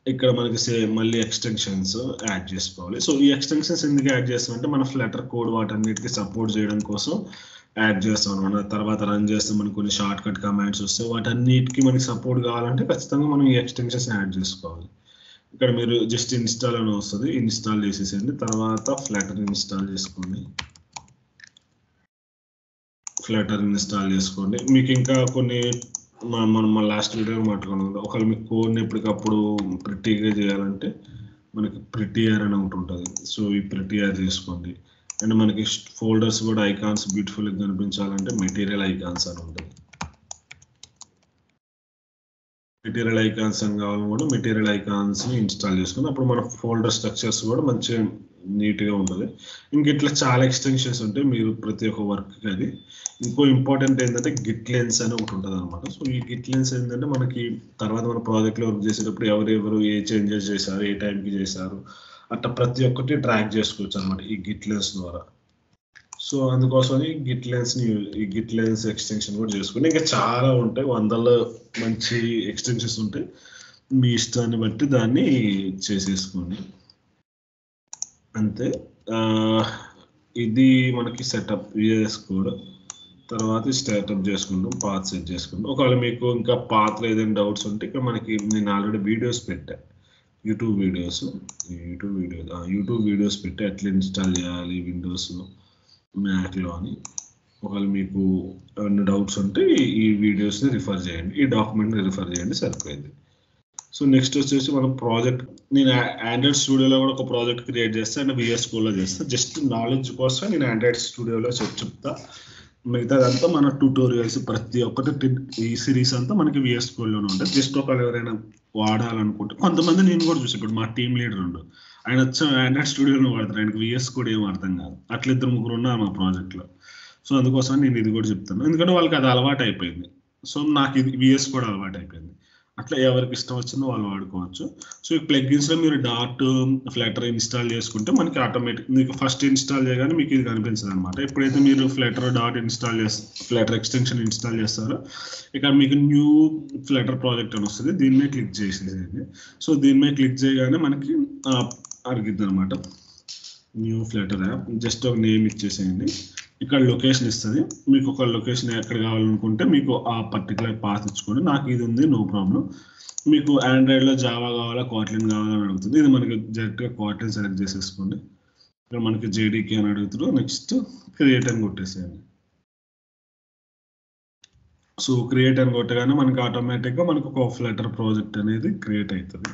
ఇక్కడ మనకి మళ్ళీ ఎక్స్టెన్షన్స్ యాడ్ చేసుకోవాలి. సో ఈ ఎక్స్టెన్షన్స్ ఎందుకు యాడ్ చేస్తామంటే మన ఫ్లటర్ కోడ్ వాటన్నిటికీ సపోర్ట్ చేయడం కోసం యాడ్ చేస్తాం అనమాట. తర్వాత రన్ చేస్తే మనకు కొన్ని షార్ట్ కట్ కమాండ్స్ వస్తాయి, వాటన్నిటికీ మనకి సపోర్ట్ కావాలంటే ఖచ్చితంగా మనం ఈ ఎక్స్టెన్షన్స్ యాడ్ చేసుకోవాలి. ఇక్కడ మీరు జస్ట్ ఇన్స్టాల్ అని వస్తుంది, ఇన్స్టాల్ చేసేసేయండి. తర్వాత ఫ్లటర్ ఇన్స్టాల్ చేసుకోండి. మీకు ఇంకా కొన్ని మనం లాస్ట్ వీడియో మాట్లాడుకున్నాం, ఒకవేళ మీకు కోడ్ని ఎప్పటికప్పుడు ప్రిటీగా చేయాలంటే మనకి ప్రిటియర్ అని ఒకటి ఉంటుంది. సో ఈ ప్రిటియర్ చేసుకోండి. అండ్ మనకి ఫోల్డర్స్ కూడా ఐకాన్స్ బ్యూటిఫుల్గా కనిపించాలంటే మెటీరియల్ ఐకాన్స్ అని ఉంటుంది. మెటీరియల్ ఐకాన్స్ అని కావాలని కూడా మెటీరియల్ ఐకాన్స్ని ఇన్స్టాల్ చేసుకుని అప్పుడు మన ఫోల్డర్ స్ట్రక్చర్స్ కూడా మంచిగా నీట్గా ఉంటుంది. ఇంక ఇట్లా చాలా ఎక్స్టెన్షన్స్ ఉంటాయి మీరు ప్రతి ఒక్క వర్క్కి. అది ఇంకో ఇంపార్టెంట్ ఏంటంటే గిట్ లెన్స్ అని ఒకటి ఉంటుంది అనమాట. సో ఈ గిట్ లెన్స్ ఏంటంటే మనకి తర్వాత మన ప్రాజెక్ట్లో వర్క్ చేసేటప్పుడు ఎవరెవరు ఏ చేంజెస్ చేశారు, ఏ టైంకి చేశారు, అట్లా ప్రతి ఒక్కటి ట్రాక్ చేసుకోవచ్చు అనమాట ఈ గిట్ లెన్స్ ద్వారా. సో అందుకోసమని ఈ గిట్ లెన్స్ ఎక్స్టెన్షన్ కూడా చేసుకుని ఇంకా చాలా ఉంటాయి, 100 మంచి ఎక్స్టెన్షన్స్ ఉంటాయి. మీ ఇష్టాన్ని బట్టి దాన్ని చేసేసుకోండి అంతే. ఇది మనకి సెటప్ విఎస్ కోడ్. తర్వాత స్టార్ట్అప్ చేసుకుంటాం, పాత్ సెట్ చేసుకుంటాం. ఒకవేళ మీకు ఇంకా పాత్లో ఏదైనా డౌట్స్ ఉంటే ఇక్కడ మనకి నేను ఆల్రెడీ వీడియోస్ పెట్టా, యూట్యూబ్ వీడియోస్ పెట్టి ఎట్లా ఇన్స్టాల్ చేయాలి విండోస్ మ్యాక్లో అని. ఒకవేళ మీకు ఏమైనా డౌట్స్ ఉంటే ఈ వీడియోస్ని రిఫర్ చేయండి, ఈ డాక్యుమెంట్ని రిఫర్ చేయండి, సరిపోయింది. సో నెక్స్ట్ వచ్చేసి మనం ప్రాజెక్ట్, నేను ఆండ్రాయిడ్ స్టూడియోలో కూడా ఒక ప్రాజెక్ట్ క్రియేట్ చేస్తాను అండ్ విఎస్ కోడ్లో చేస్తాను. జస్ట్ నాలెడ్జ్ కోసం నేను ఆండ్రాయిడ్ స్టూడియోలో చెప్తా. మిగతాదంతా మన ట్యూటోరియల్స్ ప్రతి ఒక్కటి ఈ సిరీస్ అంతా మనకి విఎస్ కోడ్లోనే ఉంటుంది. జస్ట్ ఒకవేళ ఎవరైనా వాడాలనుకుంటే, కొంతమంది నేను కూడా చూసి ఇప్పుడు మా టీమ్ లీడర్ ఉండు, ఆయన వచ్చి ఆండ్రాయిడ్ స్టూడియోలో వాడతారు, ఆయనకి విఎస్ కోడ్ ఏం అర్థం కాదు. అట్లా 2-3 ఉన్నారు మా ప్రాజెక్ట్లో. సో అందుకోసం నేను ఇది కూడా చెప్తాను, ఎందుకంటే వాళ్ళకి అది అలవాటు అయిపోయింది. సో నాకు ఇది విఎస్ కోడ్ అలవాటు అయిపోయింది. అట్లా ఎవరికి ఇష్టం వచ్చిందో వాళ్ళు వాడుకోవచ్చు. సో ఈ ప్లగ్గిన్స్లో మీరు డాట్ ఫ్లటర్ ఇన్స్టాల్ చేసుకుంటే మనకి ఆటోమేటిక్ మీకు ఫస్ట్ ఇన్స్టాల్ చేయగానే మీకు ఇది కనిపించదు అనమాట. ఎప్పుడైతే మీరు ఫ్లటర్ ఎక్స్టెన్షన్ ఇన్స్టాల్ చేస్తారో ఇక్కడ మీకు న్యూ ఫ్లటర్ ప్రాజెక్ట్ అని వస్తుంది, దీని మీద క్లిక్ చేసేది. సో దీని మీద క్లిక్ చేయగానే మనకి అడిగిద్ది అనమాట న్యూ ఫ్లటర్ యాప్. జస్ట్ ఒక నేమ్ ఇచ్చేసేయండి. ఇక్కడ లొకేషన్ ఇస్తుంది, మీకు ఒక లొకేషన్ ఎక్కడ కావాలనుకుంటే మీకు ఆ పర్టికులర్ పాత్ ఇచ్చుకోండి. నాకు ఇది ఉంది, నో ప్రాబ్లం. మీకు ఆండ్రాయిడ్లో జావా కావాలా, కాట్లిన్ కావాలని అడుగుతుంది. ఇది మనకి డైరెక్ట్గా కాట్లిన్ సెలెక్ట్ చేసేసుకోండి. ఇక్కడ మనకి జేడీకే అని అడుగుతారు. నెక్స్ట్ క్రియేట్ అని కొట్టేసేయండి. సో క్రియేట్ అని కొట్టగానే మనకి ఆటోమేటిక్గా మనకు ఒక ఫ్లటర్ ప్రాజెక్ట్ అనేది క్రియేట్ అవుతుంది.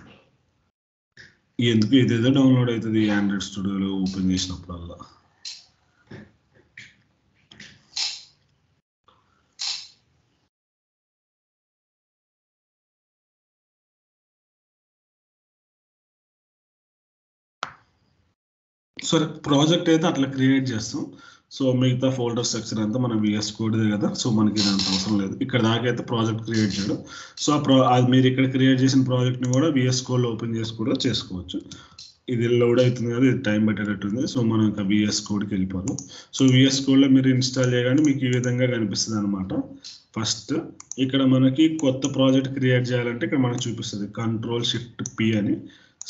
ఎందుకు ఇదేదో డౌన్లోడ్ అవుతుంది ఆండ్రాయిడ్ స్టూడియోలో ఓపెన్ చేసినప్పుడల్లా. సరే ప్రాజెక్ట్ అయితే అట్లా క్రియేట్ చేస్తాం. సో మిగతా ఫోల్డర్ స్ట్రక్చర్ అంతా మన VS కోడ్దే కదా, సో మనకి ఇదంత అవసరం లేదు. ఇక్కడ దాకా అయితే ప్రాజెక్ట్ క్రియేట్ చేయడం. సో అది మీరు ఇక్కడ క్రియేట్ చేసిన ప్రాజెక్ట్ని కూడా VS కోడ్లో ఓపెన్ చేసి కూడా చేసుకోవచ్చు. ఇది లోడ్ అవుతుంది కదా, ఇది టైం పెట్టేటట్టుంది. సో మనం ఇంకా VS కోడ్కి వెళ్ళిపోదాం. సో VS కోడ్లో మీరు ఇన్స్టాల్ చేయగానే మీకు ఈ విధంగా కనిపిస్తుంది అనమాట. ఫస్ట్ ఇక్కడ మనకి కొత్త ప్రాజెక్ట్ క్రియేట్ చేయాలంటే ఇక్కడ మనకు చూపిస్తుంది Ctrl+Shift+P అని.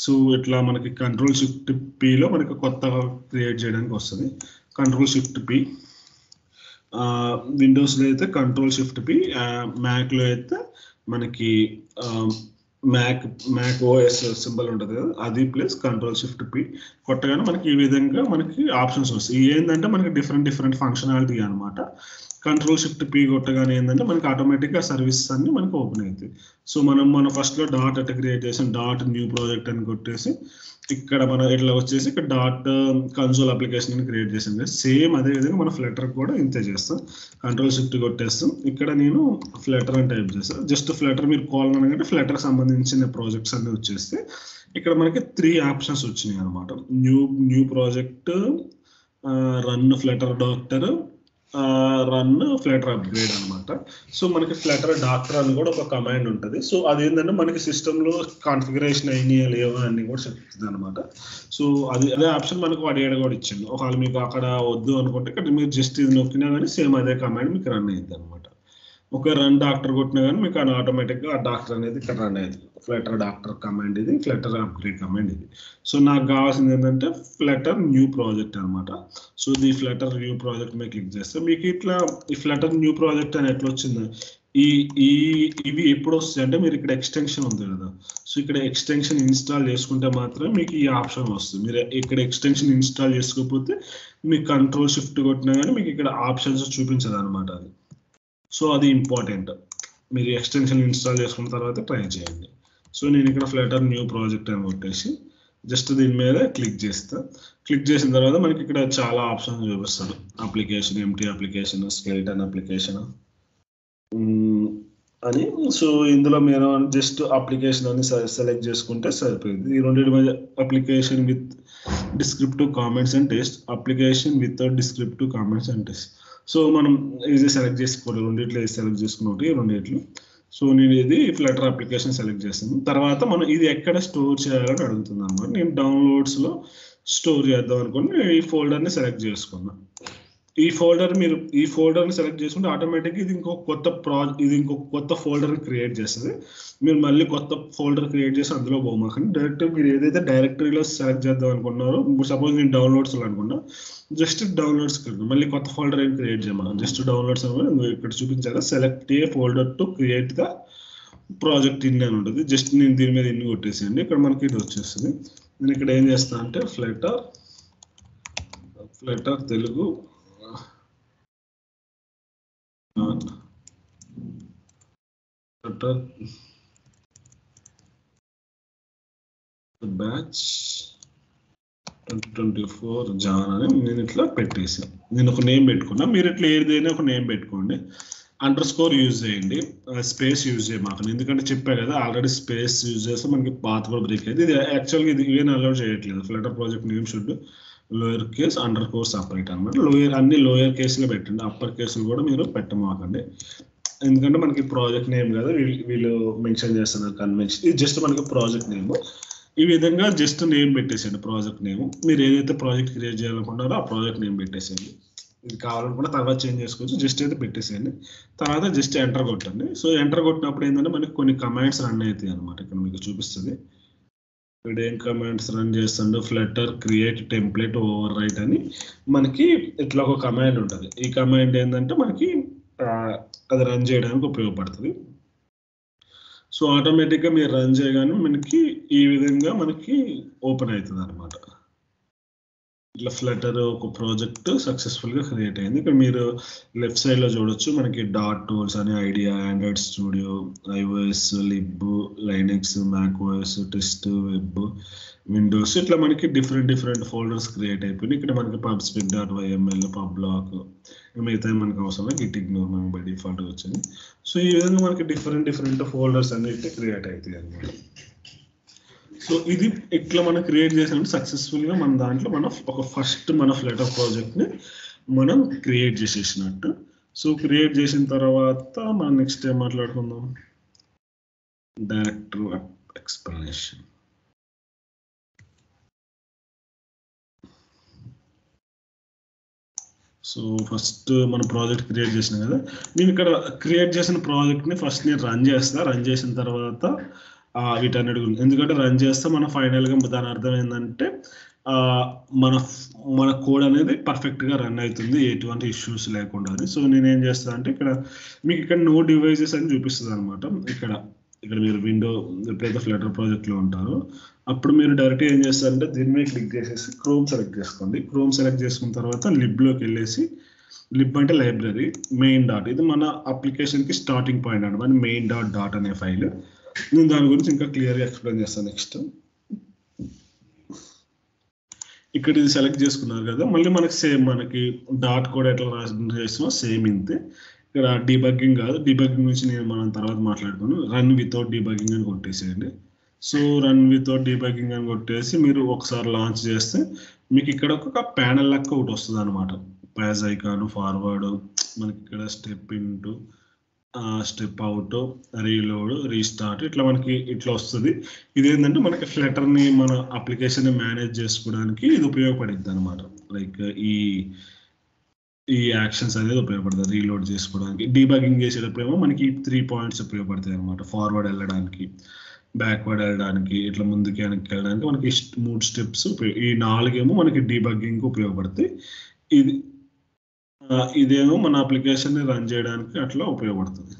సో ఇట్లా మనకి Ctrl+Shift+Pలో మనకి కొత్తగా క్రియేట్ చేయడానికి వస్తుంది. Ctrl+Shift+P, విండోస్లో అయితే Ctrl+Shift+P, మ్యాక్లో అయితే మనకి మ్యాక్ OS సింబల్ ఉంటుంది కదా, అది ప్లస్ Ctrl+Shift+P కొట్టగానే మనకి ఈ విధంగా మనకి ఆప్షన్స్ వస్తాయి. ఏంటంటే మనకి డిఫరెంట్ ఫంక్షనాలిటీ అనమాట. Ctrl+Shift+P కొట్టగానే ఏంటంటే మనకి ఆటోమేటిక్గా సర్వీసెస్ అన్ని మనకి ఓపెన్ అవుతాయి. సో మనం ఫస్ట్లో డాట్ అట్లా క్రియేట్ చేసాం, డాట్ న్యూ ప్రాజెక్ట్ అని కొట్టేసి ఇక్కడ మనం ఇట్లా వచ్చేసి ఇక్కడ డాట్ కన్సోల్ అప్లికేషన్ అని క్రియేట్ చేసాం కదా, సేమ్ అదే విధంగా మన ఫ్లటర్ కూడా ఇంతే చేస్తాం. Ctrl+Shift కొట్టేస్తాం. ఇక్కడ నేను ఫ్లటర్ అని టైప్ చేస్తాను. జస్ట్ ఫ్లటర్ మీరు కాల్ అనగానే ఫ్లటర్ సంబంధించిన ప్రాజెక్ట్స్ అన్ని వచ్చేస్తే ఇక్కడ మనకి 3 ఆప్షన్స్ వచ్చినాయి అనమాట. New project, run Flutter doctor, run Flutter upgrade అనమాట. సో మనకి ఫ్లటర్ డాక్టర్ అని కూడా ఒక కమాండ్ ఉంటుంది. సో అదేంటంటే మనకి సిస్టంలో కాన్ఫిగరేషన్ అయినాయో లేవో అన్ని కూడా చెప్తుంది అనమాట. సో అదే ఆప్షన్ మనకు వాడి కూడా ఇచ్చింది. ఒకవేళ మీకు అక్కడ వద్దు అనుకుంటే ఇక్కడ మీరు జస్ట్ ఇది నొక్కినా కానీ సేమ్ అదే కమాండ్ మీకు రన్ అయ్యింది అనమాట. ఒక రన్ డాక్టర్ కొట్టినా కానీ మీకు ఆటోమేటిక్గా ఆ డాక్టర్ అనేది ఇక్కడ రన్ అయ్యింది. ఫ్లటర్ డాక్టర్ కమాండ్ ఇది, ఫ్లటర్ అప్గ్రేడ్ కమాండ్ ఇది. సో నాకు కావాల్సింది ఏంటంటే ఫ్లటర్ న్యూ ప్రాజెక్ట్ అనమాట. సో ఈ ఫ్లటర్ న్యూ ప్రాజెక్ట్ మీద క్లిక్ చేస్తే మీకు ఇట్లా ఈ ఫ్లటర్ న్యూ ప్రాజెక్ట్ అని ఎట్లా వచ్చింది, ఇవి ఎప్పుడు వస్తాయి అంటే మీరు ఇక్కడ ఎక్స్టెన్షన్ ఉంది కదా, సో ఇక్కడ ఎక్స్టెన్షన్ ఇన్స్టాల్ చేసుకుంటే మాత్రమే మీకు ఈ ఆప్షన్ వస్తుంది. మీరు ఇక్కడ ఎక్స్టెన్షన్ ఇన్స్టాల్ చేసుకోకపోతే మీకు Ctrl+Shift కొట్టినా కానీ మీకు ఇక్కడ ఆప్షన్స్ చూపించదు అనమాట అది. సో అది ఇంపార్టెంట్. మీరు ఎక్స్టెన్షన్ ఇన్స్టాల్ చేసుకున్న తర్వాత ట్రై చేయండి. సో నేను ఇక్కడ ఫ్లటర్ న్యూ ప్రాజెక్ట్ అని కొట్టేసి జస్ట్ దీని మీద క్లిక్ చేస్తా. క్లిక్ చేసిన తర్వాత మనకి ఇక్కడ చాలా ఆప్షన్స్ చూపిస్తాడు. Application, empty application, skeleton application అని. సో ఇందులో మీరు జస్ట్ అప్లికేషన్ అని సెలెక్ట్ చేసుకుంటే సరిపోయింది. ఈ రెండింటి మధ్య application with descriptive comments and test, application without descriptive comments and test. So మనం ఇది సెలెక్ట్ చేసుకోవాలి. రెండిట్లో సెలెక్ట్ చేసుకున్నట్టు రెండిట్లు. సో నేను ఇది ఫ్లటర్ అప్లికేషన్ సెలెక్ట్ చేస్తాను. తర్వాత మనం ఇది ఎక్కడ స్టోర్ చేయాలని అడుగుతుంది అన్నమాట. నేను డౌన్లోడ్స్లో స్టోర్ చేద్దాం అనుకుని ఈ ఫోల్డర్ని సెలెక్ట్ చేసుకున్నాను. ఈ ఫోల్డర్ని సెలెక్ట్ చేసుకుంటే ఆటోమేటిక్గా ఇది ఇంకొక కొత్త ఫోల్డర్ని క్రియేట్ చేస్తుంది. మీరు మళ్ళీ కొత్త ఫోల్డర్ క్రియేట్ చేసి అందులో పోమాకండి. డైరెక్ట్ మీరు ఏదైతే డైరెక్టరీలో సెలెక్ట్ చేద్దాం అనుకున్నారో, సపోజ్ నేను డౌన్లోడ్స్లో అనుకున్నా, జస్ట్ డౌన్లోడ్స్ మళ్ళీ కొత్త ఫోల్డర్ ఏం క్రియేట్ చేయమన్నా, జస్ట్ డౌన్లోడ్స్ అని ఇక్కడ చూపించాక select a folder to create the project in అని ఉంటుంది. జస్ట్ నేను దీని మీద ఇన్ని కొట్టేసేయండి. ఇక్కడ మనకి ఇది వచ్చేస్తుంది. నేను ఇక్కడ ఏం చేస్తాను అంటే ఫ్లటర్ తెలుగు బ్యాచ్ 2024 జాన్ అని నేను ఇట్లా పెట్టేసాను. నేను ఒక నేమ్ పెట్టుకున్నా. మీరు ఇట్లా ఏదైనా ఒక నేమ్ పెట్టుకోండి. __ యూజ్ చేయండి, స్పేస్ యూజ్ చేయమాకండి. ఎందుకంటే చెప్పా కదా ఆల్రెడీ స్పేస్ యూజ్ చేస్తే మనకి పాత్ కూడా బ్రేక్ అయింది. ఇది యాక్చువల్గా ఇది ఏం అలౌట్ చేయట్లేదు. Flutter project name should lower case _ separate అనమాట. అన్ని లోయర్ కేసులో పెట్టండి, అప్పర్ కేసులు కూడా మీరు పెట్టమాకండి. ఎందుకంటే మనకి ప్రాజెక్ట్ నేమ్ కదా వీళ్ళు మెన్షన్ చేస్తున్నారు కన్వెన్షన్. ఇది జస్ట్ మనకి ప్రాజెక్ట్ నేమ్. ఈ విధంగా జస్ట్ నేమ్ పెట్టేసేయండి ప్రాజెక్ట్ నేమ్. మీరు ఏదైతే ప్రాజెక్ట్ క్రియేట్ చేయాలనుకుంటారో ఆ ప్రాజెక్ట్ నేమ్ పెట్టేసేయండి. ఇది కావాలనుకుంటే తర్వాత చేంజ్ చేసుకోవచ్చు. జస్ట్ అయితే పెట్టేసేయండి. తర్వాత జస్ట్ ఎంటర్ కొట్టండి. సో ఎంటర్ కొట్టినప్పుడు ఏంటంటే మనకి కొన్ని కమాండ్స్ రన్ అవుతాయి అనమాట. ఇక్కడ మీకు చూపిస్తుంది. ఇక్కడ ఏం కమాండ్స్ రన్ చేస్తుండో Flutter create template overwrite అని మనకి ఇట్లా ఒక కమాండ్ ఉంటుంది. ఈ కమాండ్ ఏంటంటే మనకి అది రన్ చేయడానికి ఉపయోగపడుతుంది. సో ఆటోమేటిక్గా మీరు రన్ చేయగానే మనకి ఈ విధంగా మనకి ఓపెన్ అవుతుంది అనమాట. ఇట్లా ఫ్లటర్ ఒక ప్రాజెక్ట్ సక్సెస్ఫుల్గా క్రియేట్ అయింది. ఇక్కడ మీరు లెఫ్ట్ సైడ్లో చూడొచ్చు మనకి డాట్ టూల్స్ అని IDEA, Android Studio, iOS, lib, Linux, Mac OS, test, web, Windows, ఇట్లా మనకి డిఫరెంట్ ఫోల్డర్స్ క్రియేట్ అయిపోయినాయి. ఇక్కడ మనకి pubspec.yml, పబ్లాక్, మిగతా మనకి అవసరం గిట్ ఇగ్నోర్ మనకి బై డిఫాల్ట్గా వచ్చింది. సో ఈ విధంగా మనకి డిఫరెంట్ ఫోల్డర్స్ అనేవి క్రియేట్ అవుతాయి అనమాట. సో ఇది ఇట్లా మనం క్రియేట్ చేసినప్పుడు సక్సెస్ఫుల్గా మన దాంట్లో మనం ఒక ఫస్ట్ మన ఫ్లటర్ ప్రాజెక్ట్ని మనం క్రియేట్ చేసేసినట్టు. సో క్రియేట్ చేసిన తర్వాత మనం నెక్స్ట్ ఏం మాట్లాడుకుందాం, డైరెక్టర్ ఎక్స్ప్లెనేషన్. సో ఫస్ట్ మన ప్రాజెక్ట్ క్రియేట్ చేసినాం కదా, నేను ఇక్కడ క్రియేట్ చేసిన ప్రాజెక్ట్ని ఫస్ట్ నేను రన్ చేసిన తర్వాత వీటన్నిటి గురించి, ఎందుకంటే రన్ చేస్తే మనం ఫైనల్గా దాని అర్థం ఏంటంటే మన కోడ్ అనేది పర్ఫెక్ట్గా రన్ అవుతుంది, ఎటువంటి ఇష్యూస్ లేకుండా. సో నేనేం చేస్తాను అంటే మీకు ఇక్కడ నో డివైజెస్ అని చూపిస్తుంది అనమాట. ఇక్కడ మీరు విండో ఎప్పుడైతే ఫ్లటర్ ప్రాజెక్ట్లో ఉంటారో అప్పుడు మీరు డైరెక్ట్గా ఏం చేస్తారంటే దీని మీద క్లిక్ చేసేసి క్రోమ్ సెలెక్ట్ చేసుకోండి. క్రోమ్ సెలెక్ట్ చేసుకున్న తర్వాత లిబ్లోకి వెళ్ళేసి, లిబ్ అంటే లైబ్రరీ, మెయిన్ డాట్, ఇది మన అప్లికేషన్కి స్టార్టింగ్ పాయింట్ అనమాట, మెయిన్ డాట్ అనే ఫైల్. నేను దాని గురించి ఇంకా క్లియర్గా ఎక్స్ప్లెయిన్ చేస్తాను నెక్స్ట్. ఇక్కడ ఇది సెలెక్ట్ చేసుకున్నారు కదా, మళ్ళీ మనకి సేమ్ మనకి డాట్ కోడ్ ఎట్లా చేస్తామో సేమ్ ఇంతే. ఇక్కడ డీబగ్గింగ్ కాదు, డీబగ్గింగ్ గురించి మనం తర్వాత మాట్లాడుకున్నాను. రన్ వితౌట్ డీబగ్గింగ్ అని కొట్టేసేయండి. సో రన్ వితౌట్ డీబగ్గింగ్ అని కొట్టేసి మీరు ఒకసారి లాంచ్ చేస్తే మీకు ఇక్కడ ఒక ప్యానల్ లెక్క ఒకటి వస్తుంది అనమాట. ప్యాజ్ ఐకాన్, ఫార్వర్డ్, మనకి ఇక్కడ step into, step out, reload, restart, ఇట్లా మనకి ఇట్లా వస్తుంది. ఇదేంటంటే మనకి ఫ్లటర్ని మన అప్లికేషన్ మేనేజ్ చేసుకోవడానికి ఇది ఉపయోగపడుద్ది అనమాట. లైక్ ఈ యాక్షన్స్ అనేది ఉపయోగపడుతుంది రీలోడ్ చేసుకోవడానికి. డీబగ్గింగ్ చేసేటప్పుడేమో మనకి 3 పాయింట్స్ ఉపయోగపడతాయి అనమాట. ఫార్వర్డ్ వెళ్ళడానికి, బ్యాక్వర్డ్ వెళ్ళడానికి, ఇట్లా ముందుకి వెనక్కి వెళ్ళడానికి మనకి 3 స్టెప్స్. ఈ 4 ఏమో మనకి డీబగ్గింగ్కి ఉపయోగపడతాయి. ఇదేమో మన అప్లికేషన్ ని రన్ చేయడానికి అట్లా ఉపయోగపడుతుంది.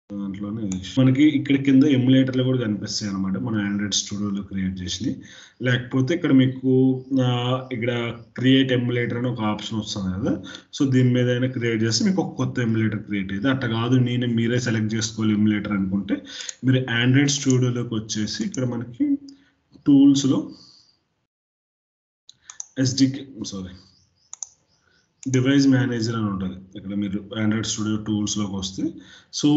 దాంట్లోనే మనకి ఇక్కడ కింద ఎమ్యులేటర్లు కూడా కనిపిస్తాయి అనమాట, మన ఆండ్రాయిడ్ స్టూడియోలో క్రియేట్ చేసి. లేకపోతే ఇక్కడ మీకు ఇక్కడ క్రియేట్ ఎమ్యులేటర్ అని ఒక ఆప్షన్ వస్తుంది కదా, సో దీని మీద అయినా క్రియేట్ చేసి మీకు ఒక కొత్త ఎమ్యులేటర్ క్రియేట్ అయ్యింది. అట్లా కాదు మీరే సెలెక్ట్ చేసుకోవాలి ఎమ్యులేటర్ అనుకుంటే మీరు ఆండ్రాయిడ్ స్టూడియోలోకి వచ్చేసి ఇక్కడ మనకి టూల్స్లో డివైస్ మేనేజర్ అని ఉంటుంది. ఇక్కడ మీరు ఆండ్రాయిడ్ స్టూడియో టూల్స్లోకి వస్తే, సో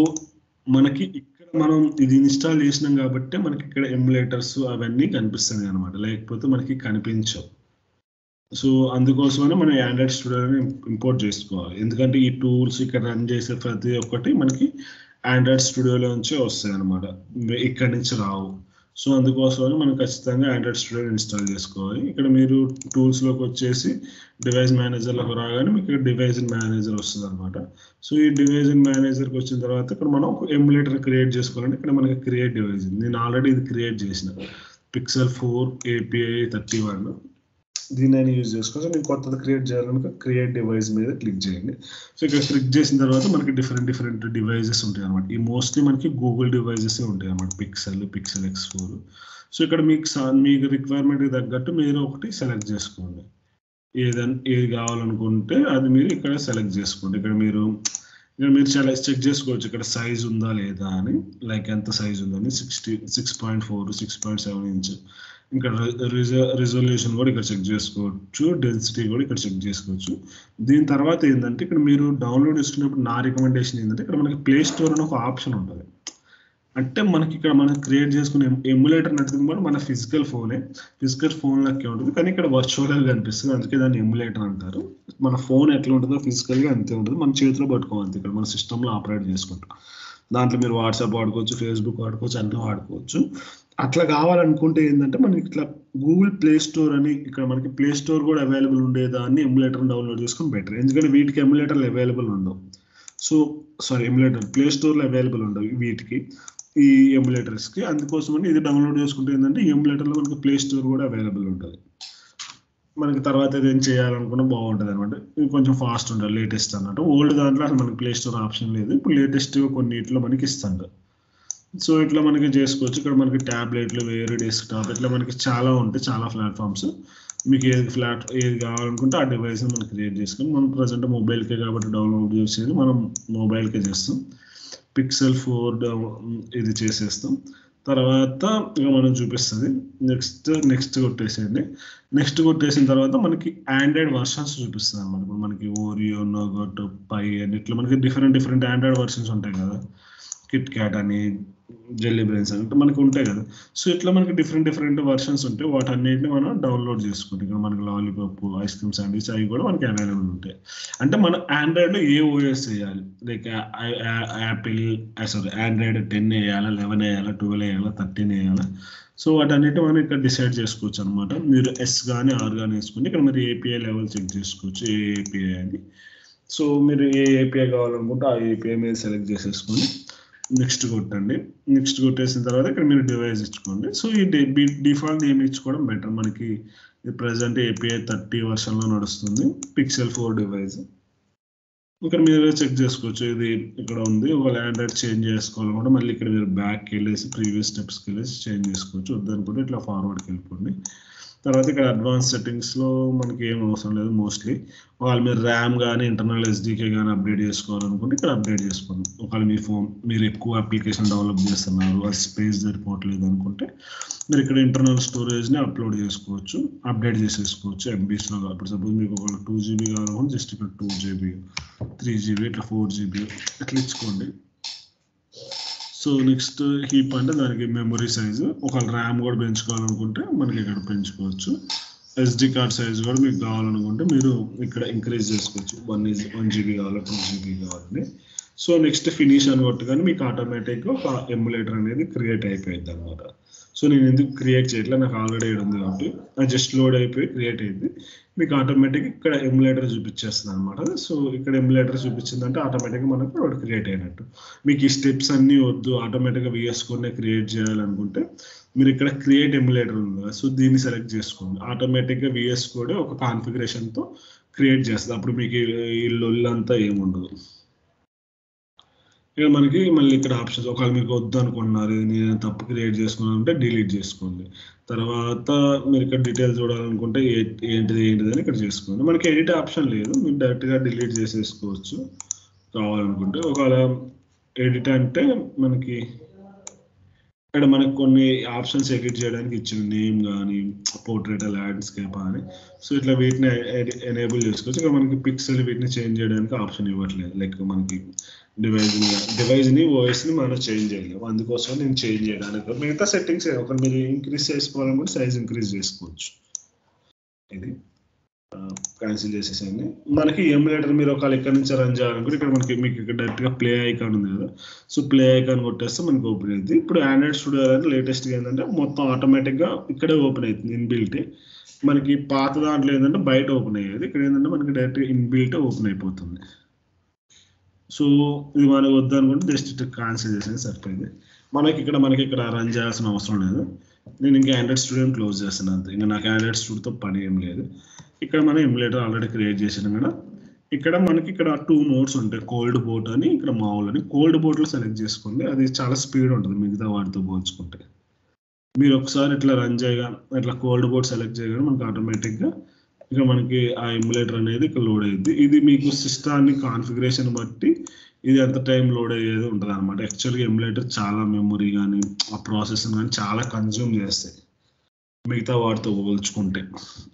మనకి ఇక్కడ మనం ఇది ఇన్స్టాల్ చేసినాం కాబట్టి మనకి ఇక్కడ ఎమ్యులేటర్స్ అవన్నీ కనిపిస్తాయి అనమాట, లేకపోతే మనకి కనిపించవు. సో అందుకోసమనే మనం ఆండ్రాయిడ్ స్టూడియోని ఇంపోర్ట్ చేసుకోవాలి, ఎందుకంటే ఈ టూల్స్ ఇక్కడ రన్ చేసే ప్రతి ఒక్కటి మనకి ఆండ్రాయిడ్ స్టూడియోలో నుంచి వస్తాయి అనమాట, ఇక్కడి నుంచి రావు. సో అందుకోసమని మనం ఖచ్చితంగా ఆండ్రాయిడ్ స్టూడియో ఇన్స్టాల్ చేసుకోవాలి. ఇక్కడ మీరు టూల్స్లోకి వచ్చేసి డివైస్ మేనేజర్లోకి రాగానే మీకు ఇక్కడ డివైస్ మేనేజర్ వస్తుంది అనమాట. సో ఈ డివైస్ మేనేజర్కి వచ్చిన తర్వాత ఇక్కడ మనం ఒక ఎమ్యులేటర్ క్రియేట్ చేసుకోవాలంటే ఇక్కడ మనకి క్రియేట్ డివైస్, నేను ఆల్రెడీ ఇది క్రియేట్ చేసిన Pixel 4 API 31, దీన్ని యూజ్ చేసుకోవచ్చు. నేను కొత్తది క్రియేట్ చేయాలనుకో క్రియేట్ డివైస్ మీద క్లిక్ చేయండి. సో ఇక్కడ క్లిక్ చేసిన తర్వాత మనకి డిఫరెంట్ డివైజెస్ ఉంటాయి అనమాట. ఈ మోస్ట్లీ మనకి గూగుల్ డివైజెస్ ఉంటాయి అనమాట, Pixel X4. సో ఇక్కడ మీకు రిక్వైర్మెంట్కి తగ్గట్టు మీరు ఒకటి సెలెక్ట్ చేసుకోండి, ఏది కావాలనుకుంటే అది మీరు ఇక్కడ సెలెక్ట్ చేసుకోండి. ఇక్కడ మీరు చెక్ చేసుకోవచ్చు ఇక్కడ సైజ్ ఉందా లేదా అని, లైక్ ఎంత సైజ్ ఉందని, 6.4, 6.7 ఇంచ్. ఇక్కడ రిజల్యూషన్ కూడా ఇక్కడ చెక్ చేసుకోవచ్చు, డెన్సిటీ కూడా ఇక్కడ చెక్ చేసుకోవచ్చు. దీని తర్వాత ఏంటంటే ఇక్కడ మీరు డౌన్లోడ్ చేసుకున్నప్పుడు నా రికమెండేషన్ ఏంటంటే ఇక్కడ మనకి ప్లే స్టోర్ అని ఒక ఆప్షన్ ఉంటుంది. అంటే మనకి ఇక్కడ మనం క్రియేట్ చేసుకునే ఎమ్యులేటర్ నడుతుంది కూడా మన ఫిజికల్ ఫోన్ లెక్కే ఉంటుంది, కానీ ఇక్కడ వర్చువల్గా కనిపిస్తుంది, అందుకే దాన్ని ఎమ్యులేటర్ అంటారు. మన ఫోన్ ఎట్లా ఉంటుందో ఫిజికల్గా అంతే ఉంటుంది, మన చేతిలో పట్టుకోవాలి ఇక్కడ మన సిస్టంలో ఆపరేట్ చేసుకుంటాం. దాంట్లో మీరు వాట్సాప్ వాడుకోవచ్చు, ఫేస్బుక్ వాడుకోవచ్చు, అన్నీ వాడుకోవచ్చు. అట్లా కావాలనుకుంటే ఏంటంటే మనకి ఇట్లా గూగుల్ ప్లే స్టోర్ అని ఇక్కడ మనకి ప్లే స్టోర్ కూడా అవైలబుల్ ఉండేదాన్ని ఎమ్యులేటర్ డౌన్లోడ్ చేసుకుని బెటర్, ఎందుకంటే వీటికి ఎమ్యులేటర్లు అవైలబుల్ ఉండవు. సో ఎమ్యులేటర్ ప్లే స్టోర్లో అవైలబుల్ ఉండవు వీటికి, ఈ ఎమ్యులేటర్స్కి. అందుకోసమని ఇది డౌన్లోడ్ చేసుకుంటే ఏంటంటే ఈ ఎమ్యులేటర్లో మనకి ప్లే స్టోర్ కూడా అవైలబుల్ ఉంటుంది. మనకి తర్వాత ఏదైనా చేయాలనుకున్నా బాగుంటుంది అనమాట. ఇది కొంచెం ఫాస్ట్ ఉంటుంది, లేటెస్ట్ అన్నట్టు. ఓల్డ్ దాంట్లో అసలు మనకి ప్లే స్టోర్ ఆప్షన్ లేదు, ఇప్పుడు లేటెస్ట్ కొన్నిట్లో మనకి ఇస్తుంది. సో ఇట్లా మనకి చేసుకోవచ్చు. ఇక్కడ మనకి ట్యాబ్లెట్లు, వేరే డెస్క్టాప్, ఇట్లా మనకి చాలా ఉంటాయి, చాలా ప్లాట్ఫామ్స్. మీకు ఏది కావాలనుకుంటే ఆ డివైస్ని మనం క్రియేట్ చేసుకొని మనం ప్రజెంట్ మొబైల్కే కాబట్టి డౌన్లోడ్ చేసేది మనం మొబైల్కే చేస్తాం. పిక్సెల్ 4 ఇది చేసేస్తాం. తర్వాత ఇక మనం చూపిస్తుంది నెక్స్ట్ కొట్టేసేయండి. నెక్స్ట్ కొట్టేసిన తర్వాత మనకి ఆండ్రాయిడ్ వర్షన్స్ చూపిస్తుంది అనమాట. ఇప్పుడు మనకి ఓరియో, నోగట్, పై అని ఇట్లా మనకి డిఫరెంట్ ఆండ్రాయిడ్ వర్షన్స్ ఉంటాయి కదా, కిట్ క్యాట్ అని, జెల్లీ బ్రెయిన్స్ అంటే మనకి ఉంటాయి కదా. సో ఇట్లా మనకి డిఫరెంట్ వర్షన్స్ ఉంటాయి. వాటన్నిటిని మనం డౌన్లోడ్ చేసుకుంటాం. ఇక్కడ మనకి లాలీపాప్, ఐస్ క్రీమ్ శాండ్విచ్ అవి కూడా మనకి అవైలబుల్ ఉంటాయి. అంటే మనం ఆండ్రాయిడ్లో ఏ ఓఎస్ వేయాలి, లైక్ యాపిల్ ఆండ్రాయిడ్ 10 వేయాలా, 11 వేయాలా, 12 వేయాలా, 13 వేయాలా. సో వాటన్నిటి మనం ఇక్కడ డిసైడ్ చేసుకోవచ్చు అనమాట. మీరు ఎస్ కానీ ఆర్ కానీ వేసుకుని ఇక్కడ మీరు ఏపీఐ లెవెల్ చెక్ చేసుకోవచ్చు, ఏ ఏపీఐ అని. సో మీరు ఏ ఏపీఐ కావాలనుకుంటే ఆ ఏపీఐ మీద సెలెక్ట్ చేసేసుకొని నెక్స్ట్ కొట్టండి. నెక్స్ట్ కొట్టేసిన తర్వాత ఇక్కడ మీరు డివైస్ ఇచ్చుకోండి. సో ఈ డిఫాల్ట్ నేమ్ ఇచ్చుకోవడం బెటర్. మనకి ప్రజెంట్ ఏపీఐ 30 వర్షన్లో నడుస్తుంది, పిక్సెల్ 4 డివైస్. ఇక్కడ మీరు చెక్ చేసుకోవచ్చు, ఇది ఇక్కడ ఉంది. ఒకవేళ ఆండ్రాయిడ్ చేంజ్ చేసుకోవాలనుకుంటే మళ్ళీ ఇక్కడ మీరు బ్యాక్కి వెళ్ళేసి ప్రీవియస్ స్టెప్స్కి వెళ్ళేసి చేంజ్ చేసుకోవచ్చు. వద్దనుకుంటే ఇట్లా ఫార్వర్డ్కి వెళ్ళిపోండి. తర్వాత ఇక్కడ అడ్వాన్స్ సెట్టింగ్స్లో మనకి ఏం అవసరం లేదు మోస్ట్లీ. ఒకవేళ మీరు ర్యామ్ కానీ ఇంటర్నల్ ఎస్డీకే కానీ అప్డేట్ చేసుకోవాలనుకుంటే ఇక్కడ అప్డేట్ చేసుకోండి. ఒకవేళ మీరు ఎక్కువ అప్లికేషన్ డెవలప్ చేస్తున్నారు, అది స్పేస్ సరిపోవట్లేదు అనుకుంటే మీరు ఇక్కడ ఇంటర్నల్ స్టోరేజ్ని అప్లోడ్ చేసుకోవచ్చు, అప్డేట్ చేసేసుకోవచ్చు ఎంబీస్లో. ఇప్పుడు సపోజ్ మీకు ఒక 2 GB కావాలనుకుంటే జస్ట్ ఇక్కడ 2 GB, 3 GB, ఇట్లా 4 GB ఇట్లా ఇచ్చుకోండి. సో నెక్స్ట్ హీప్ అంటే దానికి మెమరీ సైజు. ఒకవేళ ర్యామ్ కూడా పెంచుకోవాలనుకుంటే మనకి ఇక్కడ పెంచుకోవచ్చు. ఎస్డి కార్డ్ సైజు కూడా మీకు కావాలనుకుంటే మీరు ఇక్కడ ఇంక్రీజ్ చేసుకోవచ్చు. 1 GB కావాలి, 2 GB కావాలని. సో నెక్స్ట్ ఫినిష్ అని కొట్టగానే మీకు ఆటోమేటిక్గా ఒక ఎమ్యులేటర్ అనేది క్రియేట్ అయిపోయింది అనమాట. సో నేను ఎందుకు క్రియేట్ చేయట్లేదు, నాకు ఆల్రెడీ ఉంది కాబట్టి అది జస్ట్ లోడ్ అయిపోయి క్రియేట్ అయింది. మీకు ఆటోమేటిక్గా ఇక్కడ ఎమ్యులేటర్ చూపించేస్తుంది అనమాట. సో ఇక్కడ ఎమ్యులేటర్ చూపించిందంటే ఆటోమేటిక్గా మనకు ఒకటి క్రియేట్ అయినట్టు. మీకు ఈ స్టెప్స్ అన్నీ వద్దు, ఆటోమేటిక్గా VS Codeనే క్రియేట్ చేయాలనుకుంటే మీరు ఇక్కడ క్రియేట్ ఎమ్యులేటర్ ఉంది కదా, సో దీన్ని సెలెక్ట్ చేసుకోండి. ఆటోమేటిక్గా VS Code ఒక కాన్ఫిగరేషన్తో క్రియేట్ చేస్తుంది. అప్పుడు మీకు ఈ లొల్లంతా ఏముండదు. ఇక మనకి మళ్ళీ ఇక్కడ ఆప్షన్స్, ఒకవేళ మీకు వద్దు అనుకున్నారు, నేను తప్పు క్రియేట్ చేసుకున్నానంటే డిలీట్ చేసుకోండి. తర్వాత మీరు ఇక్కడ డీటెయిల్స్ చూడాలనుకుంటే ఏంటిది అని ఇక్కడ చేసుకోండి. మనకి ఎడిట్ ఆప్షన్ లేదు, మీరు డైరెక్ట్గా డిలీట్ చేసేసుకోవచ్చు కావాలనుకుంటే. ఒకవేళ ఎడిట్ అంటే మనకి ఇక్కడ మనకు కొన్ని ఆప్షన్స్ ఎడిట్ చేయడానికి ఇచ్చింది, నేమ్ కానీ, పోర్ట్రేట్, ల్యాండ్స్కేప్ అని. సో ఇట్లా వీటిని ఎనేబుల్ చేసుకోవచ్చు. ఇక్కడ మనకి పిక్సెల్ వీటిని చేంజ్ చేయడానికి ఆప్షన్ ఇవ్వట్లేదు. లైక్ మనకి డివైస్ని ఓఎస్ని మనం చేంజ్ చేయలేము, అందుకోసం నేను చేంజ్ చేయడానికి. మిగతా సెట్టింగ్స్ ఒక మీరు ఇంక్రీజ్ చేసుకోవాలనుకుంటే సైజ్ ఇంక్రీజ్ చేసుకోవచ్చు. ఇది క్యాన్సిల్ చేసేసండి. మనకి ఎమ్యులేటర్ మీరు ఒకవేళ ఇక్కడ నుంచి రన్ చేయాలనుకుంటే ఇక్కడ మీకు ఇక్కడ డైరెక్ట్గా ప్లే ఐకాన్ ఉంది కదా, సో ప్లే ఐకాన్ కొట్టేస్తే మనకి ఓపెన్ అవుతుంది. ఇప్పుడు ఆండ్రాయిడ్ స్టూడియో అనేది లేటెస్ట్గా ఏంటంటే మొత్తం ఆటోమేటిక్గా ఇక్కడే ఓపెన్ అవుతుంది ఇన్బిల్ట్. మనకి పాత దాంట్లో ఏంటంటే బయట ఓపెన్ అయ్యేది, ఇక్కడ ఏంటంటే మనకి డైరెక్ట్గా ఇన్బిల్ట్ ఓపెన్ అయిపోతుంది. సో ఇది మనకు వద్దనుకుంటే జస్ట్ క్యాన్సిల్ చేసేది సరిపోయింది. మనకి ఇక్కడ రన్ చేయాల్సిన అవసరం లేదు. నేను ఇంకా ఆండ్రాయిడ్ స్టూడియోని క్లోజ్ చేస్తాను అంతే. ఇంకా నాకు ఆండ్రాయిడ్ స్టూడియోతో పని ఏం లేదు. ఇక్కడ మనం ఎమ్యులేటర్ ఆల్రెడీ క్రియేట్ చేసాను కదా. ఇక్కడ మనకి ఇక్కడ 2 మోడ్స్ ఉంటాయి, కోల్డ్ బోట్ అని, ఇక్కడ మామూలు అని. కోల్డ్ బోట్లో సెలెక్ట్ చేసుకోండి, అది చాలా స్పీడ్ ఉంటుంది మిగతా వాటితో పోల్చుకుంటే. మీరు ఒకసారి ఇట్లా రన్ చేయగా ఇట్లా కోల్డ్ బోట్ సెలెక్ట్ చేయగానే మనకి ఆటోమేటిక్గా ఇక్కడ మనకి ఆ ఎమ్యులేటర్ అనేది ఇక్కడ లోడ్ అయ్యింది. ఇది మీకు సిస్టాన్ని కాన్ఫిగరేషన్ బట్టి ఇది ఎంత టైం లోడ్ అయ్యేది ఉంటుంది అనమాట. యాక్చువల్గా ఎమ్యులేటర్ చాలా మెమొరీ కానీ ఆ ప్రాసెస్ కానీ చాలా కన్జ్యూమ్ చేస్తాయి మిగతా వాటితో పోల్చుకుంటే.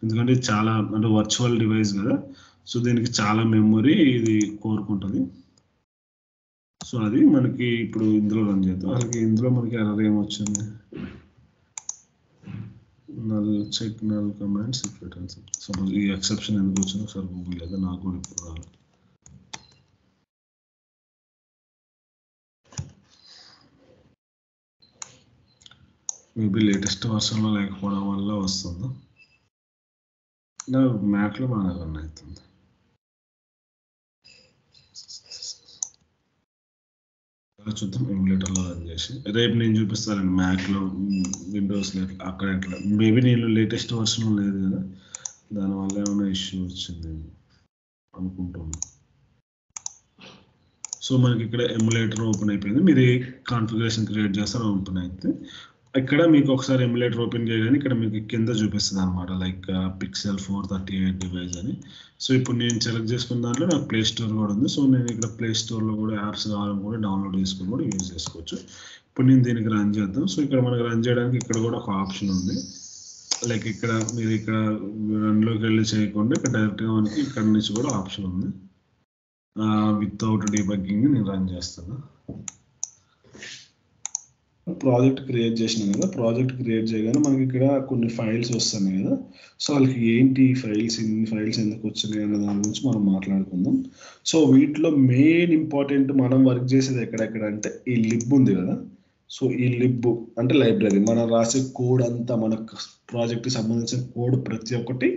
ఎందుకంటే ఇది చాలా అంటే వర్చువల్ డివైస్ కదా, సో దీనికి చాలా మెమొరీ ఇది కోరుకుంటుంది. సో అది మనకి ఇప్పుడు ఇందులో రన్ చేద్దాం. అలాగే ఇందులో మనకి ఎర్రర్ ఏమొచ్చింది, చెక్ నల్ కమాండ్ సీక్రెట్ అని. సపోజ్ ఈ ఎక్సెప్షన్ ఎందుకు వచ్చిందో ఒకసారి గూగుల్ లేదా, నాకు కూడా ఇప్పుడు రాదు. మేబీ లేటెస్ట్ వర్షన్లో లేకపోవడం వల్ల వస్తుంది. మ్యాక్లో బాగా రన్ అవుతుంది. చూద్దాం ఎమ్యులేటర్లో రన్ చేసి. రేపు నేను చూపిస్తానండి మ్యాక్లో, విండోస్లో అక్కడ ఎట్లా. మేబీ నేను లేటెస్ట్ వర్షన్ లేదు కదా, దానివల్ల ఏమైనా ఇష్యూ వచ్చింది అనుకుంటున్నాను. సో మనకి ఇక్కడ ఎమ్యులేటర్ ఓపెన్ అయిపోయింది. మీరు ఏ కాన్ఫిగరేషన్ క్రియేట్ చేస్తారో ఓపెన్ అయితే ఇక్కడ మీకు ఒకసారి ఎమ్యులేటర్ ఓపెన్ చేయగానే ఇక్కడ మీకు కింద చూపిస్తుంది అనమాట, లైక్ పిక్సెల్ 438 డివైస్ అని. సో ఇప్పుడు నేను సెలెక్ట్ చేసుకున్న దాంట్లో నాకు ప్లే స్టోర్ కూడా ఉంది. సో నేను ఇక్కడ ప్లే స్టోర్లో కూడా యాప్స్ కావాలని కూడా డౌన్లోడ్ చేసుకుని కూడా యూజ్ చేసుకోవచ్చు. ఇప్పుడు నేను దీనికి రన్ చేద్దాం. సో ఇక్కడ మనకు రన్ చేయడానికి ఇక్కడ కూడా ఒక ఆప్షన్ ఉంది. లైక్ ఇక్కడ మీరు ఇక్కడ రన్లోకి వెళ్ళి చేయకుండా ఇక్కడ డైరెక్ట్గా మనకి ఇక్కడ నుంచి కూడా ఆప్షన్ ఉంది. వితౌట్ డీబగ్గింగ్ నేను రన్ చేస్తాను. ప్రాజెక్ట్ క్రియేట్ చేసినాం కదా, ప్రాజెక్ట్ క్రియేట్ చేయగానే మనకి ఇక్కడ కొన్ని ఫైల్స్ వస్తున్నాయి కదా. సో వాళ్ళకి ఏంటి ఫైల్స్, ఇన్ని ఫైల్స్ ఎందుకు వచ్చినాయి అనే దాని గురించి మనం మాట్లాడుకుందాం. సో వీటిలో మెయిన్ ఇంపార్టెంట్ మనం వర్క్ చేసేది ఎక్కడెక్కడ అంటే ఈ లిబ్ ఉంది కదా. సో ఈ లిబ్ అంటే లైబ్రరీ, మనం రాసే కోడ్ అంతా, మన ప్రాజెక్ట్కి సంబంధించిన కోడ్ ప్రతి ఒక్కటి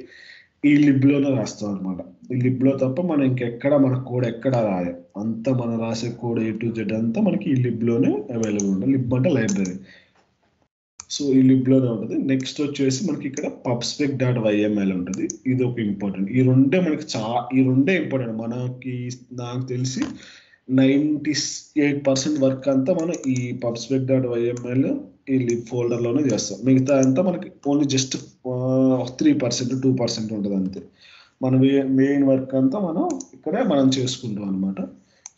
ఈ లిబ్లోనే రాస్తాం అనమాట. ఈ లిబ్లో తప్ప మనం ఇంకెక్కడ మన కోడ్ ఎక్కడ రాయం, అంతా మనం రాసే కోడ్ A to Z అంతా మనకి ఈ లిబ్లోనే అవైలబుల్ ఉంటుంది. లిబ్ అంటే లైబ్రరీ. సో ఈ లిబ్లోనే ఉంటుంది. నెక్స్ట్ వచ్చేసి మనకి ఇక్కడ pubspec.yml ఉంటుంది. ఇది ఒక ఇంపార్టెంట్. ఈ రెండే మనకి ఈ రెండే ఇంపార్టెంట్. మనకి నాకు తెలిసి 98% వర్క్ అంతా మనం ఈ pubspec.yml ఈ లిబ్ ఫోల్డర్లోనే చేస్తాం. మిగతా అంతా మనకి ఓన్లీ జస్ట్ 3% 2% ఉంటుంది అంతే. మన మెయిన్ వర్క్ అంతా మనం ఇక్కడే మనం చేసుకుంటాం అనమాట.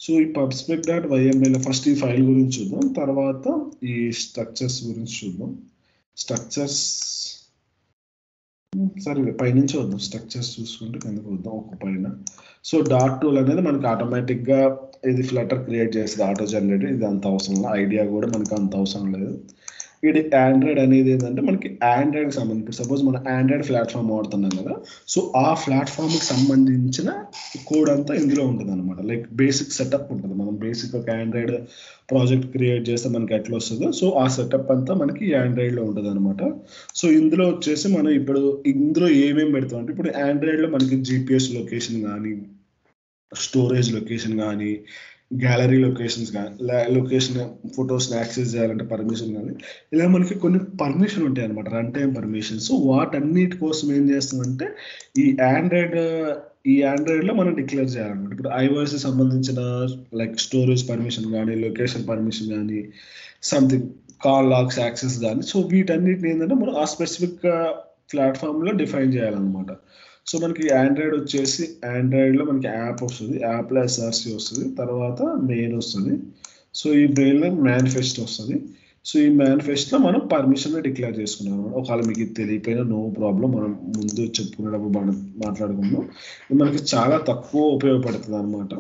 సో ఈ pubspec.yml ఫస్ట్ ఈ ఫైల్ గురించి చూద్దాం, తర్వాత ఈ స్ట్రక్చర్స్ గురించి చూద్దాం. స్ట్రక్చర్స్ సరే పైనుంచి వద్దాం, స్ట్రక్చర్స్ చూసుకుంటే కిందకు వద్దాం ఒక పైన. సో డాట్ టూల్ అనేది మనకి ఆటోమేటిక్గా ఇది ఫ్లటర్ క్రియేట్ చేస్తుంది, ఆటో జనరేటర్. ఇది అంత అవసరం లేదు, ఐడియా కూడా మనకి అంత అవసరం లేదు. ఇది ఆండ్రాయిడ్ అనేది ఏంటంటే మనకి ఆండ్రాయిడ్కి సంబంధించి, సపోజ్ మనం ఆండ్రాయిడ్ ప్లాట్ఫామ్ వాడుతున్నాం కదా. సో ఆ ప్లాట్ఫామ్కి సంబంధించిన కోడ్ అంతా ఇందులో ఉంటుంది అనమాట. లైక్ బేసిక్ సెటప్ ఉంటుంది. మనం బేసిక్ ఒక ఆండ్రాయిడ్ ప్రాజెక్ట్ క్రియేట్ చేస్తే మనకి ఎట్లా వస్తుందో, సో ఆ సెటప్ అంతా మనకి ఆండ్రాయిడ్లో ఉంటుంది అనమాట. సో ఇందులో వచ్చేసి మనం ఇప్పుడు ఇందులో ఏమేమి పెడతాం అంటే, ఇప్పుడు ఆండ్రాయిడ్లో మనకి GPS లొకేషన్ కానీ, స్టోరేజ్ లొకేషన్ కానీ, గ్యాలరీ లొకేషన్స్ కానీ, లొకేషన్ ఫొటోస్ని యాక్సెస్ చేయాలంటే పర్మిషన్ కానీ, ఇలా మనకి కొన్ని పర్మిషన్ ఉంటాయి అనమాట, రన్ టైం పర్మిషన్. సో వాటన్నిటి కోసం ఏం చేస్తామంటే ఈ ఆండ్రాయిడ్లో మనం డిక్లేర్ చేయాలన్నమాట. ఇప్పుడు iOS సంబంధించిన లైక్ స్టోరేజ్ పర్మిషన్ కానీ, లొకేషన్ పర్మిషన్ కానీ, సంథింగ్ కాల్ లాగ్స్ యాక్సెస్ కానీ, సో వీటన్నిటిని ఏంటంటే మనం ఆ స్పెసిఫిక్ ప్లాట్ఫామ్లో డిఫైన్ చేయాలన్నమాట. సో మనకి ఆండ్రాయిడ్ వచ్చేసి ఆండ్రాయిడ్లో మనకి యాప్ వస్తుంది, యాప్లో SRC వస్తుంది, తర్వాత మెయిన్ వస్తుంది. సో ఈ మెయిన్లో మేనిఫెస్ట్ వస్తుంది. సో ఈ మేనిఫెస్ట్లో మనం పర్మిషన్ డిక్లేర్ చేసుకున్నాం అనమాట. ఒకవేళ మీకు ఇది తెలియకపోయినా నో ప్రాబ్లం, మనం ముందు చెప్పుకునేటప్పుడు మనం మాట్లాడుకుందాం. ఇది మనకి చాలా తక్కువ ఉపయోగపడుతుంది అనమాట.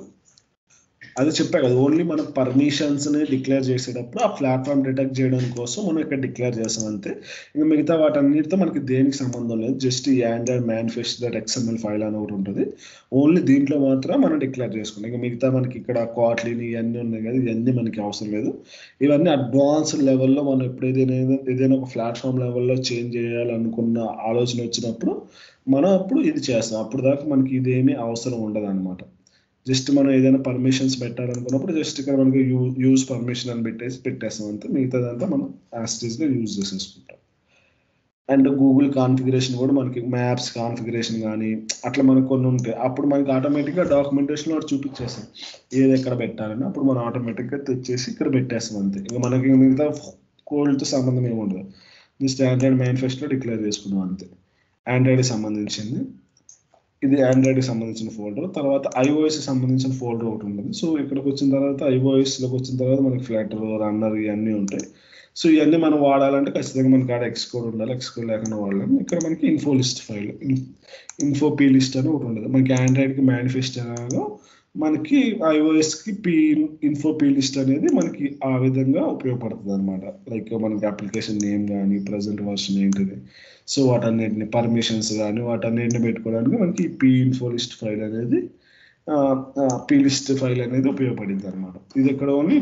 అది చెప్పా కదా, ఓన్లీ మనం పర్మిషన్స్ని డిక్లేర్ చేసేటప్పుడు ఆ ప్లాట్ఫామ్ డిటెక్ట్ చేయడం కోసం మనం ఇక్కడ డిక్లేర్ చేస్తాం అంతే. ఇంకా మిగతా వాటన్నిటితో మనకి దేనికి సంబంధం లేదు. జస్ట్ ఈ ఆండ్రాయిడ్ manifest.xml ఫైల్ అని ఒకటి ఉంటుంది, ఓన్లీ దీంట్లో మాత్రం మనం డిక్లేర్ చేసుకుంటాం. ఇంకా మిగతా మనకి ఇక్కడ క్వాట్లీని ఇవన్నీ ఉన్నాయి కదా, ఇవన్నీ మనకి అవసరం లేదు. ఇవన్నీ అడ్వాన్స్డ్ లెవెల్లో మనం ఎప్పుడు ఏదైనా ఒక ప్లాట్ఫామ్ లెవెల్లో చేంజ్ చేయాలనుకున్న ఆలోచన వచ్చినప్పుడు మనం అప్పుడు ఇది చేస్తాం. అప్పుడు దాకా మనకి ఇదేమీ అవసరం ఉండదు అనమాట. జస్ట్ మనం ఏదైనా పర్మిషన్స్ పెట్టాలనుకున్నప్పుడు జస్ట్ ఇక్కడ మనకి యూజ్ పర్మిషన్ అని పెట్టేస్తాం అంతే. మిగతాదంతా మనం యాస్టీస్గా యూజ్ చేసేసుకుంటాం. అండ్ గూగుల్ కాన్ఫిగరేషన్ కూడా మనకి మ్యాప్స్ కాన్ఫిగరేషన్ కానీ అట్లా మనకు కొన్ని ఉంటాయి. అప్పుడు మనకి ఆటోమేటిక్గా డాక్యుమెంటేషన్లో వాడు చూపించేస్తాం ఏది ఎక్కడ పెట్టాలని. అప్పుడు మనం ఆటోమేటిక్గా తెచ్చేసి ఇక్కడ పెట్టేస్తాం అంతే. ఇంకా మనకి మిగతా కోడ్తో సంబంధం ఏమి ఉండదు. జస్ట్ ఆండ్రాయిడ్ మేనిఫెస్టో డిక్లేర్ చేసుకున్నాం అంతే. ఆండ్రాయిడ్కి సంబంధించింది ఇది, ఆండ్రాయిడ్కి సంబంధించిన ఫోల్డర్. తర్వాత iOSకి సంబంధించిన ఫోల్డర్ ఒకటి ఉంటుంది. సో ఇక్కడికి వచ్చిన తర్వాత iOSలోకి వచ్చిన తర్వాత మనకి ఫ్లటర్, రన్నర్ ఇవన్నీ ఉంటాయి. సో ఇవన్నీ మనం వాడాలంటే ఖచ్చితంగా మనకి ఆడ Xcode ఉండాలి. Xcode లేకుండా వాడలేము. ఇక్కడ మనకి info list file, info P list అని ఒకటి ఉంటుంది. మనకి ఆండ్రాయిడ్కి మేనిఫెస్ట్ అనగా మనకి iOSకి ఇన్ఫో P లిస్ట్ అనేది మనకి ఆ విధంగా ఉపయోగపడుతుంది అనమాట. లైక్ మనకి అప్లికేషన్ నేమ్ కానీ, ప్రజెంట్ వర్షన్ ఏంటిది, సో వాటన్నిటిని పర్మిషన్స్ కానీ వాటన్నిటిని పెట్టుకోవడానికి మనకి P ఇన్ఫో లిస్ట్ ఫైల్ అనేది P లిస్ట్ ఫైల్ అనేది ఉపయోగపడింది అనమాట. ఇది ఎక్కడ ఓన్లీ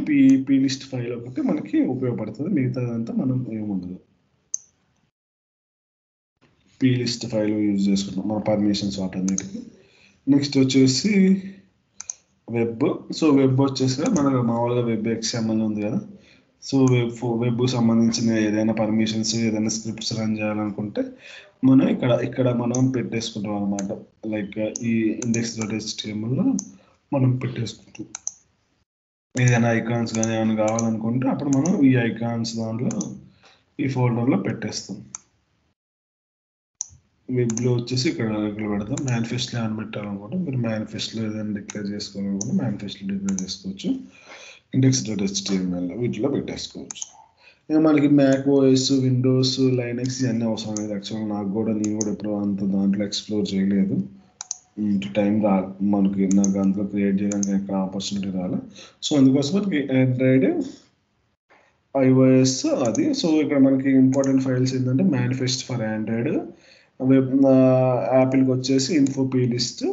P లిస్ట్ ఫైల్ ఒకటి మనకి ఉపయోగపడుతుంది, మిగతాదంతా మనం ఏముండదు. P లిస్ట్ ఫైల్ యూజ్ చేసుకుంటాం మన పర్మిషన్స్ వాటన్నిటికి. నెక్స్ట్ వచ్చేసి వెబ్. సో వెబ్ వచ్చేసి మనకు మామూలుగా వెబ్ XML ఉంది కదా. సో వెబ్ సంబంధించిన ఏదైనా పర్మిషన్స్, ఏదైనా స్క్రిప్ట్స్ రన్ చేయాలనుకుంటే మనం ఇక్కడ మనం పెట్టేసుకుంటాం అనమాట. లైక్ ఈ index.htmlలో మనం పెట్టేసుకుంటాం. ఏదైనా ఐకాన్స్ కానీ ఏమైనా కావాలనుకుంటే అప్పుడు మనం ఈ ఐకాన్స్ దాంట్లో ఈ ఫోల్డర్లో పెట్టేస్తాం. వెబ్లో వచ్చేసి ఇక్కడ పెడతాం. మేనిఫెస్టోలో అని పెట్టాలనుకుంటే మీరు మేనిఫెస్టోలో ఏదైనా డిక్లేర్ చేసుకోవాలనుకుంటే మేనిఫెస్టోలో డిక్లేర్ చేసుకోవచ్చు. index.html వీటిలో పెట్టేసుకోవచ్చు. ఇక మనకి మ్యాక్ ఓఎస్, విండోస్, లైనక్స్ ఇవన్నీ అవసరం లేదు. యాక్చువల్గా నేను కూడా ఎప్పుడు అంత దాంట్లో ఎక్స్ప్లోర్ చేయలేదు. టైం నాకు అందులో క్రియేట్ చేయడానికి ఎక్కడ ఆపర్చునిటీ రాలే. సో అందుకోసం మనకి ఆండ్రాయిడ్, iOS అది. సో ఇక్కడ మనకి ఇంపార్టెంట్ ఫైల్స్ ఏంటంటే మేనిఫెస్ట్ ఫర్ ఆండ్రాయిడ్, వెబ్ యాపిల్కి వచ్చేసి ఇన్ఫో ప్లేలిస్ట్,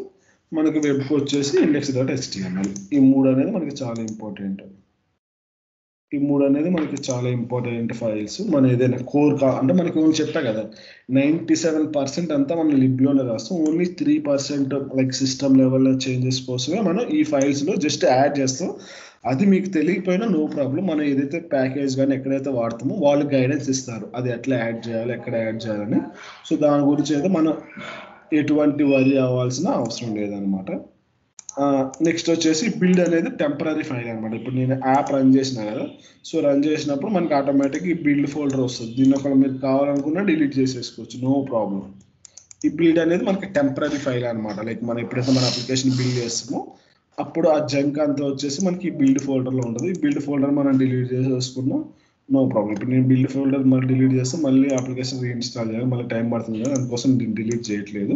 మనకి వెబ్కి వచ్చేసి index.html. ఈ మూడు అనేది మనకి చాలా ఇంపార్టెంట్ ఫైల్స్. మన ఏదైనా కోర్ అంటే మనకి ఓన్లీ చెప్పా కదా 97% అంతా మనం లిబ్లోనే రాస్తాం. Only 3% like system level changes కోసమే మనం ఈ ఫైల్స్లో జస్ట్ యాడ్ చేస్తాం. అది మీకు తెలియకపోయినా నో ప్రాబ్లం. మనం ఏదైతే ప్యాకేజ్ కానీ ఎక్కడైతే వాడతామో వాళ్ళు గైడెన్స్ ఇస్తారు, అది ఎట్లా యాడ్ చేయాలి, ఎక్కడ యాడ్ చేయాలని. సో దాని గురించి అయితే మనం ఎటువంటి వరి అవ్వాల్సిన అవసరం లేదనమాట. నెక్స్ట్ వచ్చేసి బిల్డ్ అనేది టెంపరీ ఫైల్ అనమాట. ఇప్పుడు నేను యాప్ రన్ చేసిన కదా, సో రన్ చేసినప్పుడు మనకి ఆటోమేటిక్ ఈ బిల్డ్ ఫోల్డర్ వస్తుంది. దీన్ని ఒకవేళ మీరు కావాలనుకున్నా డిలీట్ చేసేసుకోవచ్చు, నో ప్రాబ్లం. ఈ బిల్డ్ అనేది మనకి టెంపరీ ఫైల్ అనమాట. లైక్ మనం ఎప్పుడైతే మన అప్లికేషన్ బిల్డ్ చేస్తామో అప్పుడు ఆ జంక్ అంతా వచ్చేసి మనకి బిల్డ్ ఫోల్డర్లో ఉంటుంది. ఈ బిల్డ్ ఫోల్డర్ మనం డిలీట్ చేసేసుకున్నాం, నో ప్రాబ్లం. ఇప్పుడు నేను బిల్డ్ ఫోల్డర్ మళ్ళీ డిలీట్ చేస్తే మళ్ళీ అప్లికేషన్ రీఇన్స్టాల్ చేయాలి, మళ్ళీ టైం పడుతుంది కదా, అందుకోసం దీన్ని డిలీట్ చేయట్లేదు.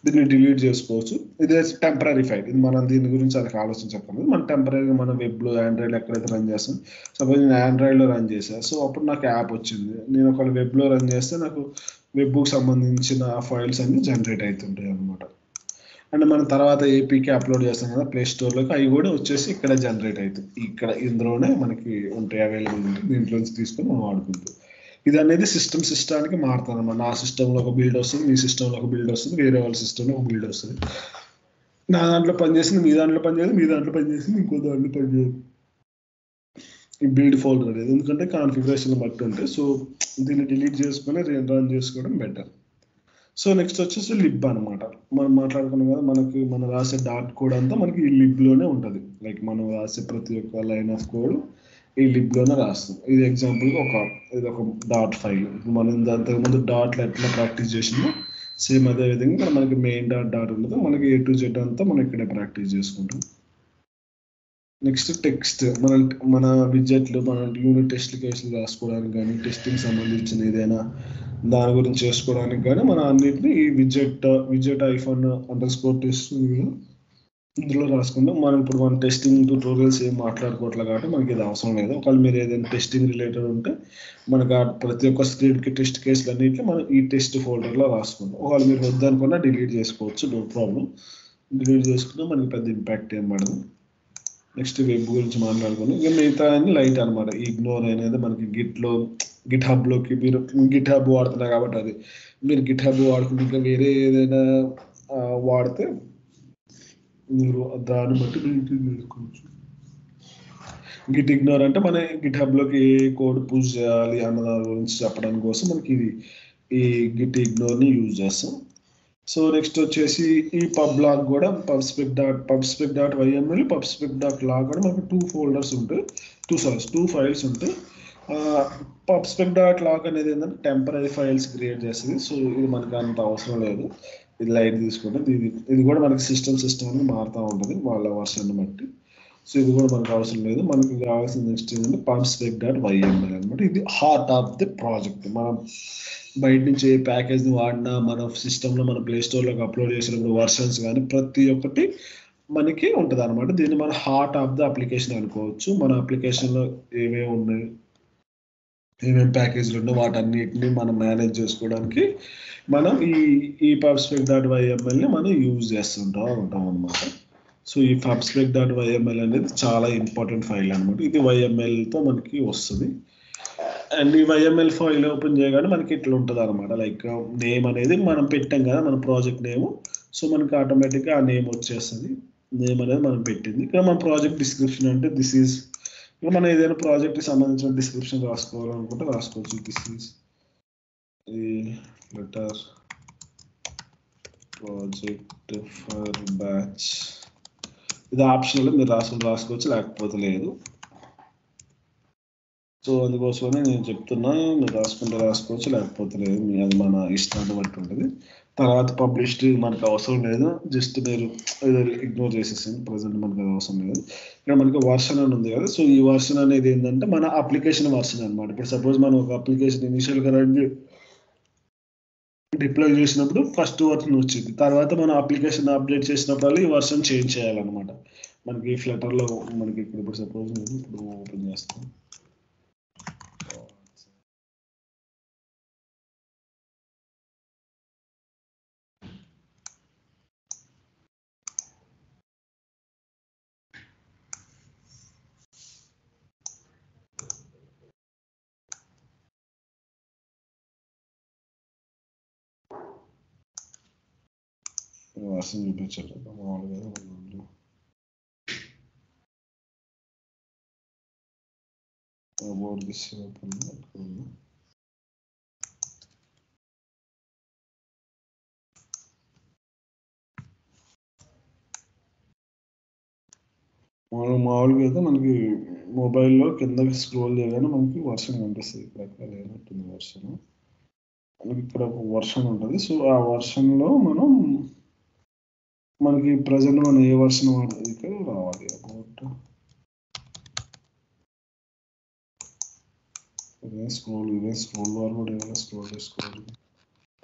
దీన్ని డిలీట్ చేసుకోవచ్చు. ఇది టెంపరీ ఫైల్. ఇది మనం దీని గురించి అది ఆలోచించక్కర్లేదు. మనం టెంపరీగా మన వెబ్లో, ఆండ్రాయిడ్లో ఎక్కడైతే రన్ చేస్తాం, సపోజ్ నేను ఆండ్రాయిడ్లో రన్ చేశాను, సో అప్పుడు నాకు యాప్ వచ్చింది. నేను ఒకవేళ వెబ్లో రన్ చేస్తే నాకు వెబ్కి సంబంధించిన ఫైల్స్ అన్ని జనరేట్ అవుతుంటాయి అనమాట. అండ్ మనం తర్వాత ఏపీకి అప్లోడ్ చేస్తాం కదా ప్లే స్టోర్లోకి, అవి కూడా వచ్చేసి ఇక్కడ జనరేట్ అవుతాయి. ఇక్కడ ఇందులోనే మనకి ఉంటాయి, అవైలబుల్ ఉంటాయి. దీంట్లోంచి తీసుకొని మనం వాడుకుంటాం. ఇది అనేది సిస్టానికి మారుతుంది అన్నమాట. నా సిస్టంలో ఒక బిల్డ్ వస్తుంది, మీ సిస్టంలో ఒక బిల్డ్ వస్తుంది, వేరే వాళ్ళ సిస్టంలో ఒక బిల్డ్ వస్తుంది. నా దాంట్లో పనిచేసింది మీ దాంట్లో పనిచేయదు, మీ దాంట్లో పనిచేసింది ఇంకో దాంట్లో పనిచేయదు. ఈ బిల్డ్ ఫోల్డర్ అనేది ఎందుకంటే కాన్ఫిగరేషన్ బట్టి ఉంటాయి. సో దీన్ని డిలీట్ చేసుకొని రన్ చేసుకోవడం బెటర్. సో నెక్స్ట్ వచ్చేసి లిబ్ అనమాట. మనం మాట్లాడుకున్నాం కదా, మనం రాసే డాట్ కోడ్ అంతా మనకి ఈ లిబ్లోనే ఉంటుంది. లైక్ మనం రాసే ప్రతి ఒక్క లైన్ ఆఫ్ కోడ్ ఈ లిబ్లోనే రాస్తాం. ఇది ఎగ్జాంపుల్గా ఇది ఒక డాట్ ఫైల్. మనం అంతకుముందు డాట్లో ఎట్లా ప్రాక్టీస్ చేసినామో సేమ్ అదే విధంగా ఇక్కడ మనకి మెయిన్ డాట్ ఉంటుంది. మనకి A to Z అంతా మనం ఇక్కడే ప్రాక్టీస్ చేసుకుంటాం. నెక్స్ట్ టెక్స్ట్, మన విజెట్లు, మన యూనిట్ టెస్ట్ కేసులు రాసుకోవడానికి కానీ, టెస్టింగ్ సంబంధించిన ఏదైనా దాని గురించి చేసుకోవడానికి కానీ మనం అన్నింటినీ ఈ విజెట్ -టెస్ట్ ఇందులో రాసుకుంటాం. మనం ఇప్పుడు మన టెస్టింగ్ ట్యూటోరియల్స్ ఏం మాట్లాడుకోవట్లేదు కాబట్టి మనకి ఇది అవసరం లేదు. ఒకవేళ మీరు ఏదైనా టెస్టింగ్ రిలేటెడ్ ఉంటే మనకు ప్రతి ఒక్క స్క్రీన్కి టెస్ట్ కేసులు అన్నింటినీ మనం ఈ టెస్ట్ ఫోల్డర్లో రాసుకుంటాం. ఒకవేళ మీరు వద్దనుకున్నా డిలీట్ చేసుకోవచ్చు, నో ప్రాబ్లం. డిలీట్ చేసుకున్నా మనకి పెద్ద ఇంపాక్ట్ ఏం పడదు. నెక్స్ట్ వెబ్ గురించి మాట్లాడుకుని ఇక మిగతా అన్ని లైట్ అనమాట. ఇగ్నోర్ అనేది మనకి గిట్ హబ్లోకి మీరు గిట్ హబ్ వాడుతున్నారు కాబట్టి అది మీరు గిట్ హబ్ వాడుకుంటే ఇంకా వేరే ఏదైనా వాడితే మీరు దాన్ని బట్టి మెయింటైన్ చేసుకోవచ్చు. గిట్ ఇగ్నోర్ అంటే మన గిట్ హబ్లోకి ఏ కోడ్ పుష్ చేయాలి అన్న దాని గురించి చెప్పడం కోసం మనకి ఈ గిట్ ఇగ్నోర్ని యూజ్ చేస్తాం. సో నెక్స్ట్ వచ్చేసి ఈ పబ్లాగ్ కూడా pubspec.yml, pubspec.log కూడా మనకు 2 ఫోల్డర్స్ ఉంటాయి, 2 ఫైల్స్ ఉంటాయి. pubspec.log అనేది ఏంటంటే టెంపరీ ఫైల్స్ క్రియేట్ చేస్తుంది. సో ఇది మనకి అంత అవసరం లేదు, ఇది లైట్ తీసుకుంటే ఇది కూడా మనకి సిస్టమ్ మారుతూ ఉంటుంది వాళ్ళ వర్షన్ బట్టి. సో ఇది కూడా మనకు అవసరం లేదు. మనకి కావాల్సిన నెక్స్ట్ ఏంటంటే pubspec.yml అనమాట. ఇది హార్ట్ ఆఫ్ ది ప్రాజెక్ట్. మనం బయట నుంచి ఏ ప్యాకేజ్ని వాడినా మన సిస్టంలో మన ప్లే స్టోర్లోకి అప్లోడ్ చేసినప్పుడు వర్షన్స్ కానీ ప్రతి ఒక్కటి మనకి ఉంటుంది అనమాట. దీన్ని మన హార్ట్ ఆఫ్ ద అప్లికేషన్ అనుకోవచ్చు. మన అప్లికేషన్లో ఏమేమి ఉన్నాయి, ఏమేమి ప్యాకేజ్లు ఉన్నాయి, వాటన్నిటిని మనం మేనేజ్ చేసుకోవడానికి మనం ఈ pubspec.ymlని మనం యూజ్ చేస్తుంటాం అనమాట. సో ఈ pubspec.yml అనేది చాలా ఇంపార్టెంట్ ఫైల్ అనమాట. ఇది YMLతో మనకి వస్తుంది. అండ్ ఈ YML ఫైల్ ఓపెన్ చేయగానే మనకి ఇట్లా ఉంటుంది అనమాట. లైక్ నేమ్ అనేది మనం పెట్టాం కదా మన ప్రాజెక్ట్ నేమ్, సో మనకి ఆటోమేటిక్గా ఆ నేమ్ వచ్చేస్తుంది. నేమ్ అనేది మనం పెట్టింది. ఇక్కడ మన ప్రాజెక్ట్ డిస్క్రిప్షన్ అంటే దిస్ ఈజ్, ఇంకా మనం ఏదైనా ప్రాజెక్ట్కి సంబంధించిన డిస్క్రిప్షన్ రాసుకోవాలనుకుంటే రాసుకోవచ్చు. This is a letter project for batch. ఇది ఆప్షనల్, మీరు రాసుకోవచ్చు లేకపోతే లేదు. సో అందుకోసమనే నేను చెప్తున్నా, మీరు రాసుకుంటే రాసుకోవచ్చు, లేకపోతే లేదు, అది మన ఇష్టాన్ని బట్టి ఉంటుంది. తర్వాత పబ్లిష్డ్ మనకు అవసరం లేదు, జస్ట్ మీరు ఇగ్నోర్ చేసేసింది, ప్రజెంట్ మనకు అది అవసరం లేదు. ఇక్కడ మనకి వర్షన్ అని ఉంది కదా, సో ఈ వర్షన్ అనేది ఏంటంటే మన అప్లికేషన్ వర్షన్ అనమాట. ఇప్పుడు సపోజ్ మనం ఒక అప్లికేషన్ ఇనిషియల్గా డిప్లాయ్ చేసినప్పుడు ఫస్ట్ వర్షన్ వచ్చింది, తర్వాత మనం అప్లికేషన్ అప్డేట్ చేసినప్పుడు ఈ వర్షన్ చేంజ్ చేయాలన్నమాట. మనకి ఫ్లటర్లో మనకి ఇప్పుడు సపోజ్ నేను ఇప్పుడు ఓపెన్ చేస్తాను. వర్షన్ చూపించారు మామూలుగా about this మామూలుగా అయితే మనకి మొబైల్లో కిందకి స్క్రోల్ చేయగానే మనకి వర్షన్ కనిపిస్తుంది. ఇక్కడ లేనట్టుంది వర్షన్, మనకి ఇక్కడ ఒక వర్షన్ ఉంటుంది. సో ఆ వర్షన్లో మనకి ప్రజెంట్ మనం ఏ వర్షన్ వాడుతుంది ఇక్కడ రావాలి. అబౌట్ స్క్రోల్ బార్ కూడా స్క్రోల్.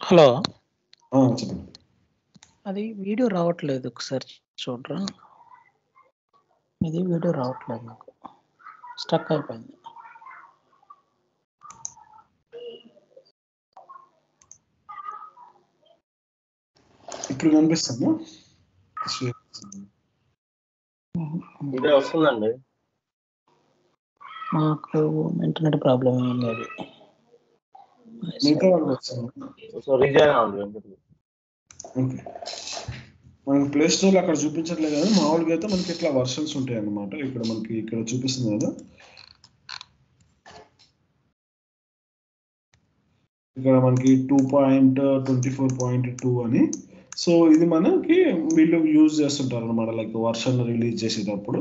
హలో, చెప్పండి. అది వీడియో రావట్లేదు, ఒకసారి చూడరా. ఇది వీడియో రావట్లేదు, నాకు స్టక్ అయిపోయింది. ఇప్పుడు కనిపిస్తుందా? ఇది వస్తుందండి, మాకు ఇంటర్నెట్ ప్రాబ్లం ఏం లేదు. మిగతా వాళ్ళు వస్తుంది. ఓకే, మనకి ప్లే స్టోర్ అక్కడ చూపించట్లేదు కదా, మామూలుగా అయితే మనకి ఇట్లా వర్షన్స్ ఉంటాయి అన్నమాట. ఇక్కడ మనకి ఇక్కడ చూపిస్తుంది కదా, ఇక్కడ మనకి 2.24.2 అని. సో ఇది మనకి వీళ్ళు యూజ్ చేస్తుంటారు అనమాట. లైక్ వర్షన్ రిలీజ్ చేసేటప్పుడు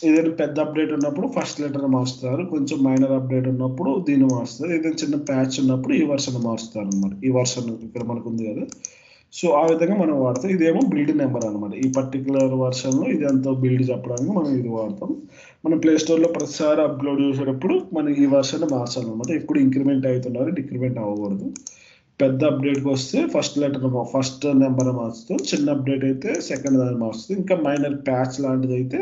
ఏదైనా పెద్ద అప్డేట్ ఉన్నప్పుడు ఫస్ట్ లెటర్ మారుస్తారు, కొంచెం మైనర్ అప్డేట్ ఉన్నప్పుడు దీన్ని మారుస్తారు, ఏదైనా చిన్న ప్యాచ్ ఉన్నప్పుడు ఈ వర్షన్ మారుస్తారు అనమాట. ఈ వర్షన్ ఇక్కడ మనకు ఉంది కదా, సో ఆ విధంగా మనం వాడతాం. ఇదేమో బిల్డ్ నెంబర్ అనమాట. ఈ పర్టికులర్ వర్షన్లో ఇది ఎంతో బిల్డ్ చెప్పడానికి మనం ఇది వాడతాం. మనం ప్లే స్టోర్లో ప్రతిసారి అప్లోడ్ చేసేటప్పుడు మనం ఈ వర్షన్ మార్చాలన్నమాట. ఎప్పుడు ఇంక్రిమెంట్ అవుతున్నారు, డిక్రిమెంట్ అవ్వకూడదు. పెద్ద అప్డేట్కి వస్తే ఫస్ట్ నెంబర్ మార్చుతాం, చిన్న అప్డేట్ అయితే సెకండ్ దాన్ని మార్చుతాం, ఇంకా మైనర్ ప్యాచ్ లాంటిది అయితే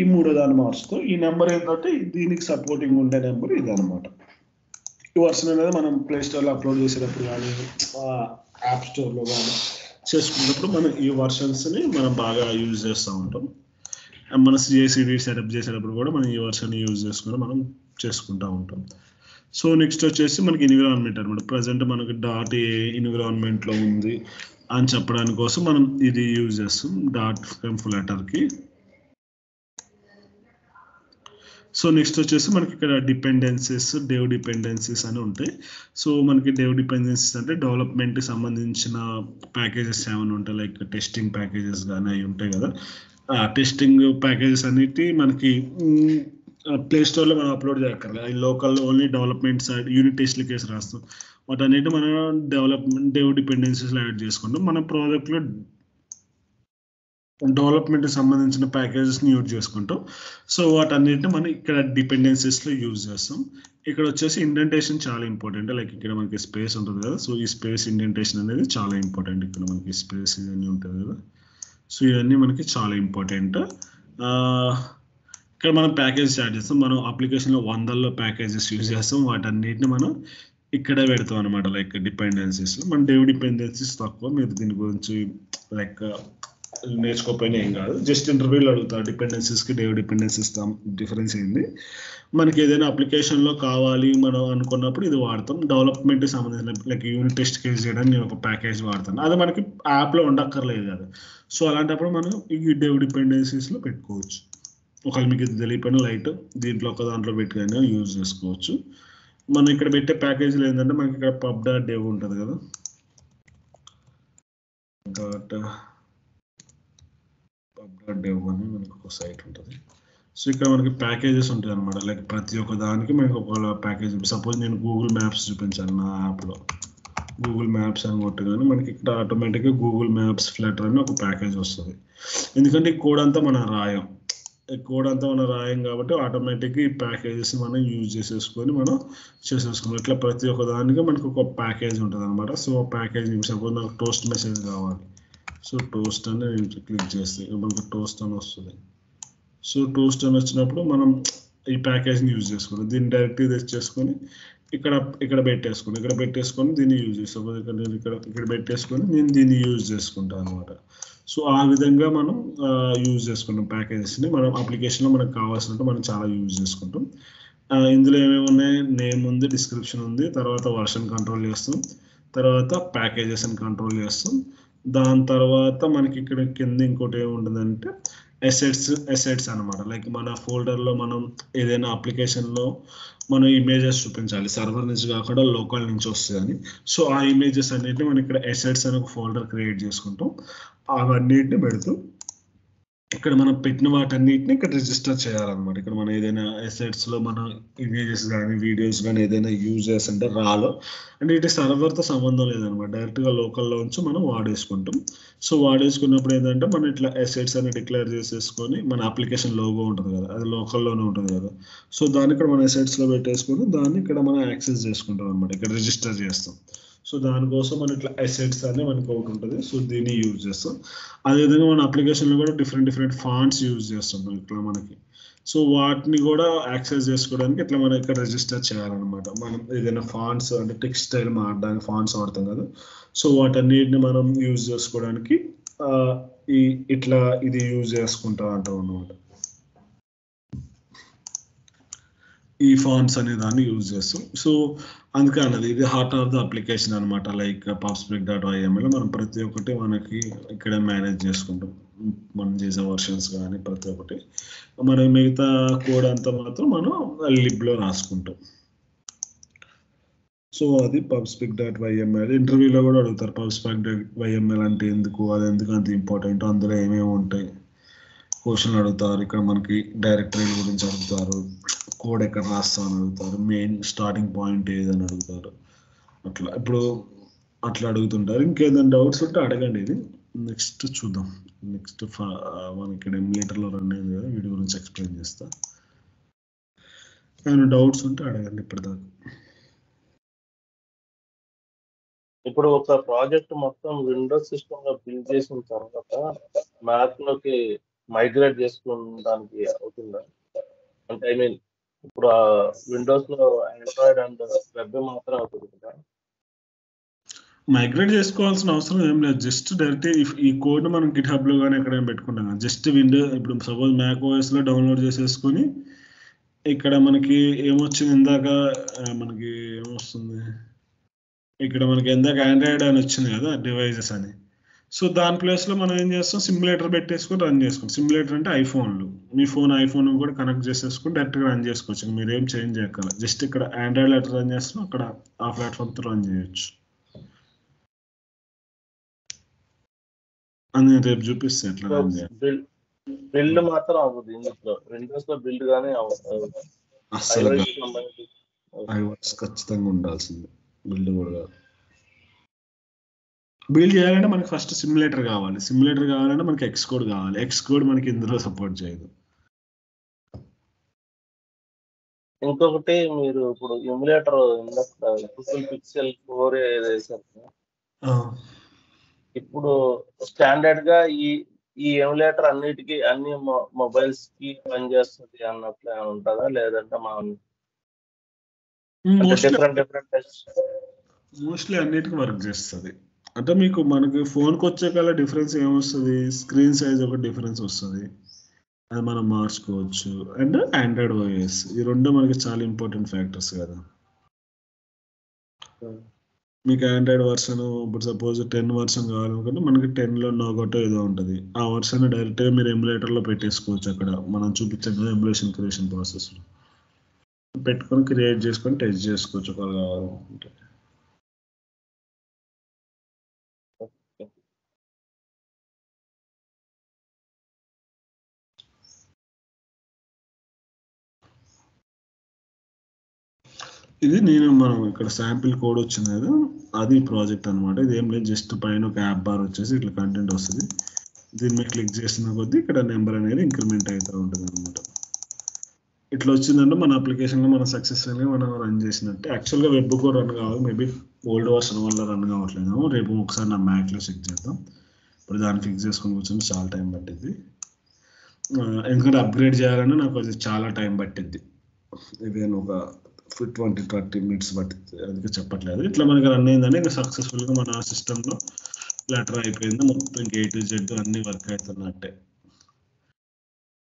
ఈ మూడో దాన్ని మార్చుతాం. ఈ నెంబర్ ఏంటంటే దీనికి సపోర్టింగ్ ఉండే నెంబర్ ఇది అనమాట. ఈ వర్షన్ అనేది మనం ప్లే స్టోర్లో అప్లోడ్ చేసేటప్పుడు కానీ యాప్ స్టోర్లో కానీ చేసుకున్నప్పుడు మనం ఈ వర్షన్స్ని మనం బాగా యూజ్ చేస్తూ ఉంటాం. మన CI/CD సెటప్ చేసేటప్పుడు కూడా మనం ఈ వర్షన్ యూజ్ చేసుకుని మనం చేసుకుంటూ ఉంటాం. సో నెక్స్ట్ వచ్చేసి మనకి ఎన్విరాన్మెంట్ అనమాట. ప్రజెంట్ మనకి డాట్ ఏ ఎన్విరాన్మెంట్లో ఉంది అని చెప్పడానికి కోసం మనం ఇది యూజ్ చేస్తాం, డాట్ ఫ్రమ్ ఫ్లటర్కి. సో నెక్స్ట్ వచ్చేసి మనకి ఇక్కడ డిపెండెన్సీస్, డెవ్ డిపెండెన్సీస్ అని ఉంటాయి. సో మనకి డెవ్ డిపెండెన్సీస్ అంటే డెవలప్మెంట్కి సంబంధించిన ప్యాకేజెస్ ఏమైనా ఉంటాయి, లైక్ టెస్టింగ్ ప్యాకేజెస్ కానీ అవి ఉంటాయి కదా. టెస్టింగ్ ప్యాకేజెస్ అన్నిటి మనకి ప్లే స్టోర్లో మనం అప్లోడ్ చేయక్కర్లేదు, అవి లోకల్లో ఓన్లీ డెవలప్మెంట్ సైడ్ యూనిట్ టెస్ట్లు కేసు రాస్తాం. వాటన్నిటి మనం డెవ్ డిపెండెన్సీస్లో యాడ్ చేసుకుంటాం. మన ప్రాజెక్ట్లో డెవలప్మెంట్కి సంబంధించిన ప్యాకేజెస్ని యూజ్ చేసుకుంటాం. సో వాటన్నిటిని మనం ఇక్కడ డిపెండెన్సీస్లో యూజ్ చేస్తాం. ఇక్కడ వచ్చేసి ఇండెంటేషన్ చాలా ఇంపార్టెంట్. లైక్ ఇక్కడ మనకి స్పేస్ ఉంటుంది కదా, సో ఈ స్పేస్ ఇండెంటేషన్ అనేది చాలా ఇంపార్టెంట్. ఇక్కడ మనకి స్పేస్ ఇవన్నీ ఉంటుంది కదా, సో ఇవన్నీ మనకి చాలా ఇంపార్టెంట్. ఇక్కడ మనం ప్యాకేజెస్ యాడ్ చేస్తాం. మనం అప్లికేషన్లో 100లో ప్యాకేజెస్ యూజ్ చేస్తాం, వాటన్నిటిని మనం ఇక్కడే పెడతాం అనమాట. లైక్ డిపెండెన్సీస్లో మన డెవ్ డిపెండెన్సీస్ తక్కువ, మీరు దీని గురించి లైక్ నేర్చుకోకపోయినా ఏం కాదు, జస్ట్ ఇంటర్వ్యూలో అడుగుతారు డిపెండెన్సీస్కి డెవ్ డిపెండెన్సీస్ డిఫరెన్స్ ఏంది. మనకి ఏదైనా అప్లికేషన్లో కావాలి మనం అనుకున్నప్పుడు ఇది వాడతాం. డెవలప్మెంట్కి సంబంధించిన లైక్ యూనిట్ టెస్ట్ కేసు చేయడానికి నేను ఒక ప్యాకేజ్ వాడతాను, అది మనకి యాప్లో ఉండక్కర్లేదు కదా. సో అలాంటప్పుడు మనం ఈ డెవ్ డిపెండెన్సీస్లో పెట్టుకోవచ్చు. ఒకవేళ మీకు ఇది తెలియపోయిన లైట్ దీంట్లో ఒక దాంట్లో పెట్టుకొని యూజ్ చేసుకోవచ్చు. మనం ఇక్కడ పెట్టే ప్యాకేజీలు ఏంటంటే మనకి ఇక్కడ pub.dev ఉంటుంది కదా, pub.dev అని మనకు ఒక సైట్ ఉంటుంది. సో ఇక్కడ మనకి ప్యాకేజెస్ ఉంటాయి అనమాట. లైక్ ప్రతి ఒక్క దానికి మనకి ఒక ప్యాకేజ్. సపోజ్ నేను గూగుల్ మ్యాప్స్ చూపించాను నా యాప్లో, గూగుల్ మ్యాప్స్ అని కొట్టగానే మనకి ఇక్కడ ఆటోమేటిక్గా గూగుల్ మ్యాప్స్ ఫ్లటర్ అని ఒక ప్యాకేజ్ వస్తుంది. ఎందుకంటే ఈ కోడ్ అంతా మనం రాయం, కాబట్టి ఆటోమేటిక్గా ఈ ప్యాకేజెస్ మనం యూజ్ చేసేసుకొని మనం చేసేసుకున్నాం. ఇట్లా ప్రతి ఒక్క దానికి మనకు ఒక ప్యాకేజ్ ఉంటుంది అనమాట. సో ప్యాకేజ్ సపోజ్ నాకు టోస్ట్ మెసేజ్ కావాలి. సో టోస్ట్ అని నేను క్లిక్ చేస్తే మనకు టోస్ట్ అని వస్తుంది. సో టోస్ట్ అని వచ్చినప్పుడు మనం ఈ ప్యాకేజ్ని యూజ్ చేసుకున్నాం. దీన్ని డైరెక్ట్గా తెచ్చేసుకొని ఇక్కడ పెట్టేసుకొని దీన్ని యూజ్ చేస్తాం. ఇక్కడ పెట్టేసుకొని నేను దీన్ని యూజ్ చేసుకుంటాను అనమాట. సో ఆ విధంగా మనం యూజ్ చేసుకుంటాం ప్యాకేజెస్ని. మనం అప్లికేషన్లో మనకు కావాల్సినట్టు మనం చాలా యూజ్ చేసుకుంటాం. ఇందులో ఏమేమి ఉన్నాయి, నేమ్ ఉంది, డిస్క్రిప్షన్ ఉంది, తర్వాత వర్షన్ కంట్రోల్ చేస్తాం, తర్వాత ప్యాకేజెస్ అని కంట్రోల్ చేస్తాం. దాని తర్వాత మనకి ఇక్కడ కింద ఇంకోటి ఏముంటుందంటే ఎసెట్స్ అనమాట. లైక్ మన ఫోల్డర్లో మనం ఏదైనా అప్లికేషన్లో మనం ఇమేజెస్ చూపించాలి, సర్వర్ నుంచి కాకుండా లోకల్ నుంచి వస్తుందని. సో ఆ ఇమేజెస్ అన్నిటిని మనం ఇక్కడ ఎసెట్స్ అని ఒక ఫోల్డర్ క్రియేట్ చేసుకుంటాం. అవన్నిటిని పెడుతూ ఇక్కడ మనం పెట్టిన వాటన్నిటిని ఇక్కడ రిజిస్టర్ చేయాలన్నమాట. ఇక్కడ మనం ఏదైనా ఎసెట్స్లో మనం ఇమేజెస్ కానీ వీడియోస్ కానీ ఏదైనా యూజ్ చేస్తుంటే రాలో అంటే ఇటు సర్వర్తో సంబంధం లేదనమాట, డైరెక్ట్గా లోకల్లో ఉంచి మనం వాడేసుకుంటాం. సో వాడేసుకున్నప్పుడు ఏంటంటే మనం ఇట్లా ఎసెట్స్ అని డిక్లేర్ చేసేసుకొని మన అప్లికేషన్ లోగో ఉంటుంది కదా, అది లోకల్లోనే ఉంటుంది కదా. సో దాన్ని ఇక్కడ మనం ఎసెట్స్లో పెట్టేసుకొని దాన్ని ఇక్కడ మనం యాక్సెస్ చేసుకుంటాం అనమాట, ఇక్కడ రిజిస్టర్ చేస్తాం. సో దానికోసం మనం ఇట్లా ఎసెట్స్ అని మనకు ఒకటి ఉంటుంది. సో దీన్ని యూజ్ చేస్తాం. అదేవిధంగా మన అప్లికేషన్లో కూడా డిఫరెంట్ ఫాంట్స్ యూజ్ చేస్తాం ఇట్లా మనకి. సో వాటిని కూడా యాక్సెస్ చేసుకోవడానికి ఇట్లా మనం ఇక్కడ రిజిస్టర్ చేయాలన్నమాట. మనం ఏదైనా ఫాంట్స్ అంటే టెక్స్ట్ స్టైల్ మారడానికి ఫాంట్స్ వాడతాం కదా, సో వాటన్నిటిని మనం యూజ్ చేసుకోవడానికి ఇట్లా ఇది యూజ్ చేసుకుంటా అంటాం అన్నమాట. ఈ ఫాంట్స్ అనే దాన్ని యూజ్ చేస్తాం. సో అందుకే అన్నది ఇది హార్ట్ ఆఫ్ ద అప్లికేషన్ అనమాట. లైక్ pubspec.yml మనం ప్రతి ఒక్కటి మనకి ఇక్కడే మేనేజ్ చేసుకుంటాం. మనం చేసే వర్షన్స్ కానీ ప్రతి ఒక్కటి మన మిగతా కోడ్ అంతా మాత్రం మనం లిబ్లో రాసుకుంటాం. సో అది pubspec.yml. ఇంటర్వ్యూలో కూడా అడుగుతారు pubspec.yml అంటే ఎందుకు, అది ఎందుకు అంత ఇంపార్టెంట్, అందులో ఏమేమి ఉంటాయి క్వశ్చన్ అడుగుతారు. ఇక్కడ మనకి డైరెక్టరీ గురించి అడుగుతారు, కోడ్ ఎక్కడ రాస్తామని అడుగుతారు, మెయిన్ స్టార్టింగ్ పాయింట్ ఏదని అడుగుతారు. ఇప్పుడు అట్లా అడుగుతుంటారు. ఇంకేదైనా డౌట్స్ ఉంటే అడగండి. ఇది నెక్స్ట్ చూద్దాం. నెక్స్ట్ మనకి ఇక్కడ ఎమ్యులేటర్లో రన్ అయింది కదా, వీటి గురించి ఎక్స్ప్లెయిన్ చేస్తా. ఏమైనా డౌట్స్ ఉంటే అడగండి ఇప్పటిదాకా. ఇప్పుడు ఒక ప్రాజెక్ట్ మొత్తం విండోస్ సిస్టమ్ లో బిల్డ్ చేసిన తర్వాత మ్యాక్ లోకి మైగ్రేట్ చేసుకోవడానికి అవుతుందా? అంటే ఐ మీన్ ఇప్పుడు విండోస్ లో ఆండ్రాయిడ్ అండ్ వెబ్ మాత్రం అవుతుంది కదా. మైగ్రేట్ చేసుకోవాల్సిన అవసరం ఏం లేదు. జస్ట్ డైరెక్ట్ ఈ కోడ్ మనం గిట్ హబ్ లో కానీ ఎక్కడైనా పెట్టుకుంటాం కదా, జస్ట్ విండో ఇప్పుడు సపోజ్ మ్యాక్ ఓఎస్ లో డౌన్లోడ్ చేసేసుకొని ఇక్కడ మనకి ఏమొచ్చింది ఇందాక మనకి ఏమొస్తుంది ఇక్కడ మనకి ఇందాక ఆండ్రాయిడ్ అని వచ్చింది కదా డివైజెస్ అని. సో దాని ప్లేస్లో మనం ఏం చేస్తాం, సిమ్యులేటర్ పెట్టేసుకొని రన్ చేసుకోండి. సిమ్యులేటర్ అంటే ఐఫోన్లు, మీ ఐఫోన్ కూడా కనెక్ట్ చేసేసుకొని డైరెక్ట్గా రన్ చేసుకోవచ్చు. మీరు ఏం చేంజ్ చేయగల, జస్ట్ ఇక్కడ ఆండ్రాయిడ్ ఎట్లా రన్ చేస్తాం అక్కడ ఆ ప్లాట్ఫామ్తో రన్ చేయొచ్చు అని నేను రేపు చూపిస్తాను ఎట్లా రన్ చేయాలి. బిల్డ్ మాత్రం అవ్వదు ఇందులో, విండోస్ లో బిల్డ్ గానే అస్సలు ఐఓఎస్ ఖచ్చితంగా ఉండాల్సింది, బిల్డ్ కూడా కాదు. బిల్డ్ చేయాలంటే మనకి ఫస్ట్ సిమ్యులేటర్ కావాలి. సిమ్యులేటర్ కావాలంటే మనకి ఎక్స్ కోడ్ కావాలి. ఎక్స్ కోడ్ మనకి ఇందులో సపోర్ట్ చేయదు. ఇంకొకటి మీరు ఇప్పుడు ఎమ్యులేటర్ గూగుల్ పిక్సెల్ 4 వేసారు, ఇప్పుడు స్టాండర్డ్ గా ఈ ఎమ్యులేటర్ అన్నిటికీ అన్ని మొబైల్స్ కి పనిచేస్తుంది అన్నట్లు ఉంటుందా, లేదంటే మోస్ట్లీ అన్నిటికీ వర్క్ చేస్తుంది. అంటే మనకి ఫోన్కి వచ్చే కల్లా డిఫరెన్స్ ఏమొస్తుంది, స్క్రీన్ సైజ్ ఒక డిఫరెన్స్ వస్తుంది, అది మనం మార్చుకోవచ్చు. అండ్ ఆండ్రాయిడ్ ఓఎస్, ఈ రెండు మనకి చాలా ఇంపార్టెంట్ ఫ్యాక్టర్స్ కదా. మీకు ఆండ్రాయిడ్ వర్షన్ ఇప్పుడు సపోజ్ 10 వర్షన్ కావాలనుకుంటే మనకి 10లో నోగోటో ఏదో ఉంటుంది, ఆ వర్షన్ డైరెక్ట్గా మీరు ఎమ్యులేటర్లో పెట్టేసుకోవచ్చు. అక్కడ మనం చూపించిన ఎమ్యులేషన్ క్రియేషన్ ప్రాసెస్లో పెట్టుకొని క్రియేట్ చేసుకొని టెస్ట్ చేసుకోవచ్చు ఒకవేళ కావాలనుకుంటే. ఇది మనం ఇక్కడ శాంపిల్ కోడ్ వచ్చింది కదా, అది ప్రాజెక్ట్ అనమాట. ఇది ఏం లేదు, జస్ట్ పైన ఒక యాప్ బార్ వచ్చేసి ఇట్లా కంటెంట్ వస్తుంది. దీని మీద క్లిక్ చేసిన కొద్దీ ఇక్కడ నెంబర్ అనేది ఇంక్రిమెంట్ అవుతూ ఉంటుంది అనమాట. ఇట్లా వచ్చిందంటే మన అప్లికేషన్లో మనం సక్సెస్ఫుల్గా మనం రన్ చేసినట్టే. యాక్చువల్గా వెబ్ కూడా రన్ కావాలి, మేబీ ఓల్డ్ వర్షన్ వల్ల రన్ కావట్లేదు. రేపు ఒకసారి నా మ్యాక్లో చెక్ చేద్దాం. ఇప్పుడు దాన్ని ఫిక్స్ చేసుకొని కూర్చొని చాలా టైం పట్టిద్ది, ఎందుకంటే అప్గ్రేడ్ చేయాలని నాకు అది చాలా టైం పట్టిద్ది. ఇది ఒక 20-30 minutes పట్టింది, అందుకే చెప్పట్లేదు. ఇట్లా మనకి రన్ అయిందని ఇంకా సక్సెస్ఫుల్గా మన సిస్టంలో ఫ్లటర్ అయిపోయింది. మొత్తం ఇంకా A to Z అన్ని వర్క్ అవుతున్నట్టే.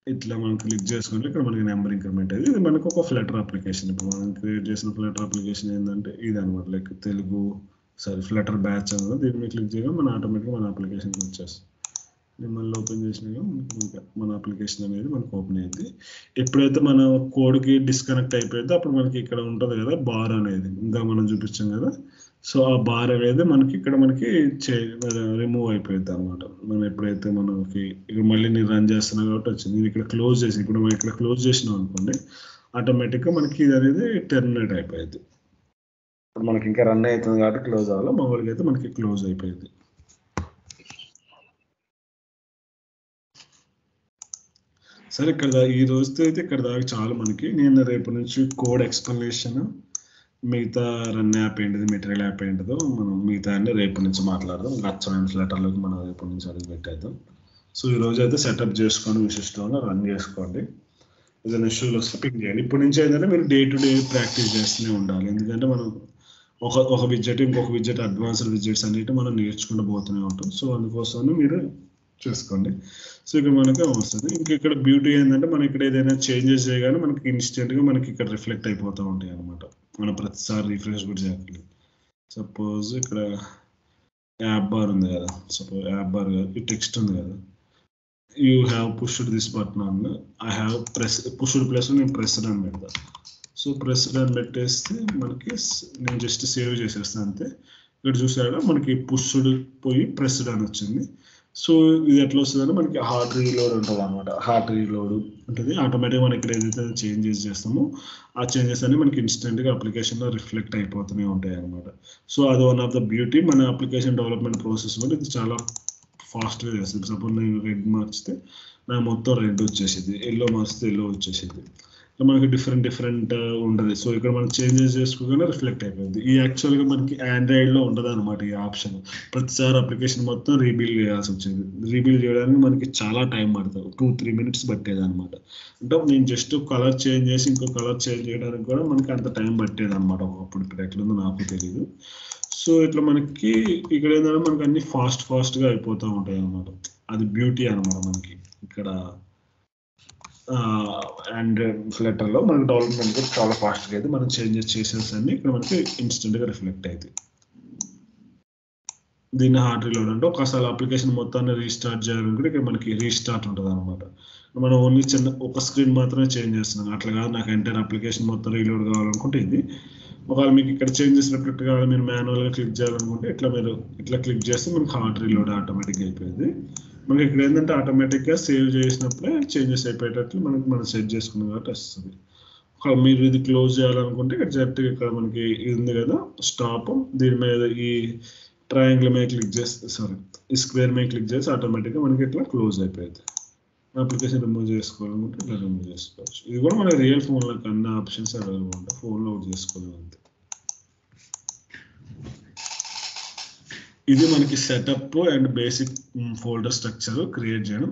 ఇట్లా మనం క్లిక్ చేసుకుంటే ఇక్కడ మనకి నెంబర్ ఇంక్రిమెంట్ అయ్యింది. ఇది మనకు ఒక ఫ్లటర్ అప్లికేషన్. ఇప్పుడు మనం క్రియేట్ చేసిన ఫ్లటర్ అప్లికేషన్ ఏంటంటే ఇది అనమాట, లైక్ ఫ్లటర్ బ్యాచ్ అన్నది. దీని మీద క్లిక్ చేయగా మన ఆటోమేటిక్గా మన అప్లికేషన్కి వచ్చేస్తుంది. మళ్ళీ ఓపెన్ చేసినాక మన అప్లికేషన్ అనేది మనకు ఓపెన్ అయింది. ఎప్పుడైతే మన కోడ్కి డిస్కనెక్ట్ అయిపోయిందో అప్పుడు మనకి ఇక్కడ ఉంటుంది కదా బార్ అనేది, ఇంకా మనం చూపించాం కదా. సో ఆ బార్ అనేది మనకి ఇక్కడ రిమూవ్ అయిపోయింది అనమాట. మనం ఎప్పుడైతే మనకి ఇక్కడ మళ్ళీ నేను రన్ చేస్తున్నాను కాబట్టి వచ్చింది. నేను ఇక్కడ క్లోజ్ చేసి ఇప్పుడు మనం ఇక్కడ క్లోజ్ చేసినాం అనుకోండి, ఆటోమేటిక్గా మనకి ఇది అనేది టెర్మినేట్ అయిపోయింది. ఇప్పుడు మనకి ఇంకా రన్ అవుతుంది కాబట్టి క్లోజ్ అవ్వాలి, మామూలుగా అయితే మనకి క్లోజ్ అయిపోయింది. సరే, ఇక్కడ ఈ రోజుతో అయితే ఇక్కడ దాకా చాలు మనకి. నేను రేపు నుంచి కోడ్ ఎక్స్ప్లెనేషన్, మిగతా రన్ యాప్ ఏంటిది, మెటీరియల్ యాప్ ఏంటిదో మనం మిగతా అన్ని రేపు నుంచి మాట్లాడదాం. లచ్చమైన ఫ్లటర్లోకి మనం రేపు నుంచి అడుగు పెట్టేద్దాం. సో ఈ రోజు అయితే సెటప్ చేసుకొని మీ సిస్టంలో రన్ చేసుకోండి. ఏదైనా ఇష్యూలు వస్తే పింక్ చేయండి. ఇప్పటి నుంచి ఏంటంటే మీరు డే టు డే ప్రాక్టీస్ చేస్తూనే ఉండాలి. ఎందుకంటే మనం ఒక విడ్జెట్ ఇంకొక విడ్జెట్ అడ్వాన్స్డ్ విడ్జెట్స్ అనేవి మనం నేర్చుకుంటూ పోతూనే ఉంటాం. సో అందుకోసమే మీరు చేసుకోండి. సో ఇక్కడ మనకి వస్తుంది. ఇంకా ఇక్కడ బ్యూటీ ఏంటంటే మనం ఇక్కడ ఏదైనా చేంజెస్ చేయగానే మనకి ఇన్స్టెంట్గా మనకి ఇక్కడ రిఫ్లెక్ట్ అయిపోతూ ఉంటాయి అనమాట. మనం ప్రతిసారి రిఫ్రెష్ కూడా చేయట్లేదు. సపోజ్ ఇక్కడ యాప్ బార్ ఉంది కదా, సపోజ్ యాప్ బార్ ఈ టెక్స్ట్ ఉంది కదా, you have pushed this button అన్న, ఐ హ్యావ్ పుష్డ్ ప్లస్ నేను ప్రెస్డ్ అని పెడతా. సో ప్రెస్డ్ అని పెట్టేస్తే మనకి నేను జస్ట్ సేవ్ చేసేస్తాను అంతే. ఇక్కడ చూసాక మనకి పుష్డ్ పోయి ప్రెస్డ్ అని వచ్చింది. సో ఇది ఎట్లా వస్తుందంటే మనకి హార్ట్ రీలోడ్ ఉంటుంది అనమాట. హార్ట్ రీలోడ్ ఉంటుంది ఆటోమేటిక్గా. మనం ఇక్కడ ఏదైతే చేంజెస్ చేస్తామో ఆ చేంజెస్ అన్ని మనకి ఇన్స్టెంట్గా అప్లికేషన్లో రిఫ్లెక్ట్ అయిపోతూనే ఉంటాయి అనమాట. సో అది వన్ ఆఫ్ ద బ్యూటీ మన అప్లికేషన్ డెవలప్మెంట్ ప్రాసెస్ వల్ల. ఇది చాలా ఫాస్ట్గా చేస్తుంది. సపోజ్ నేను రెడ్ మార్చితే నాకు మొత్తం రెడ్ వచ్చేసింది, ఎల్లో మార్చితే ఎల్లో వచ్చేసింది. మనకి డిఫరెంట్ ఉంటుంది. సో ఇక్కడ మనం చేంజెస్ చేసుకోగానే రిఫ్లెక్ట్ అయిపోయింది. ఈ యాక్చువల్గా మనకి ఆండ్రాయిడ్లో ఉండదు అనమాట ఈ ఆప్షన్. ప్రతిసారి అప్లికేషన్ మొత్తం రీబిల్డ్ చేయాల్సి వచ్చింది. రీబిల్డ్ చేయడానికి మనకి చాలా టైం పడుతుంది, 2-3 minutes పట్టేది అనమాట. అంటే నేను జస్ట్ కలర్ చేంజ్ చేసి ఇంకో కలర్ చేంజ్ చేయడానికి కూడా మనకి అంత టైం పట్టేది అనమాట ఒకప్పుడు. ఇప్పుడు ఎట్లుందో నాకు తెలియదు. సో ఇట్లా మనకి ఇక్కడ ఏంటంటే మనకి అన్ని ఫాస్ట్గా అయిపోతూ ఉంటాయి అనమాట. అది బ్యూటీ అనమాట మనకి ఇక్కడ. అండ్ ఫ్లటర్లో మనకి డెవలప్మెంట్ కూడా చాలా ఫాస్ట్గా అయితే మనం చేంజెస్ చేసేసరికి ఇక్కడ మనకి ఇన్స్టెంట్గా రిఫ్లెక్ట్ అవుతుంది. దీన్ని హార్ట్ రీలోడ్ అంటే ఒకసారి అప్లికేషన్ మొత్తాన్ని రీస్టార్ట్ చేయాలనుకుంటే ఇక్కడ మనకి రీస్టార్ట్ ఉంటుంది అనమాట. మనం ఓన్లీ ఒక స్క్రీన్ మాత్రమే చేంజ్ చేస్తున్నాం. అట్లా కాదు, నాకు ఎంటైర్ అప్లికేషన్ మొత్తం రీలోడ్ కావాలనుకుంటే ఇది. ఒకవేళ మీకు ఇక్కడ చేంజెస్ రిఫ్లెక్ట్ కావాలి, మీరు మాన్యువల్గా క్లిక్ చేయాలనుకుంటే ఇట్లా క్లిక్ చేస్తే మనకి హార్ట్ రీలోడ్ ఆటోమేటిక్గా అయిపోయింది. మనకి ఇక్కడ ఏంటంటే ఆటోమేటిక్గా సేవ్ చేసినప్పుడే చేంజెస్ అయిపోయేటట్లు మనం సెట్ చేసుకున్నాం కాబట్టి వస్తుంది. మీరు ఇది క్లోజ్ చేయాలనుకుంటే ఇక్కడ డైరెక్ట్గా ఇక్కడ మనకి ఇది ఉంది కదా స్టాప్, దీని మీద ఈ ట్రయాంగిల్ మీద క్లిక్ చేస్తే ఈ స్క్వేర్ మీద క్లిక్ చేసి ఆటోమేటిక్గా మనకి ఇట్లా క్లోజ్ అయిపోయింది. అప్లికేషన్ రిమూవ్ చేసుకోవాలనుకుంటే ఇట్లా రిమూవ్ చేసుకోవచ్చు. ఇది కూడా మనకి రియల్ ఫోన్లో అన్ని ఆప్షన్స్ అవైలబుల్ ఉంటాయి. ఫోన్లో అవుట్ చేసుకోవాలి అంతే. ఇది మనకి setup and basic folder structure create చేయడం.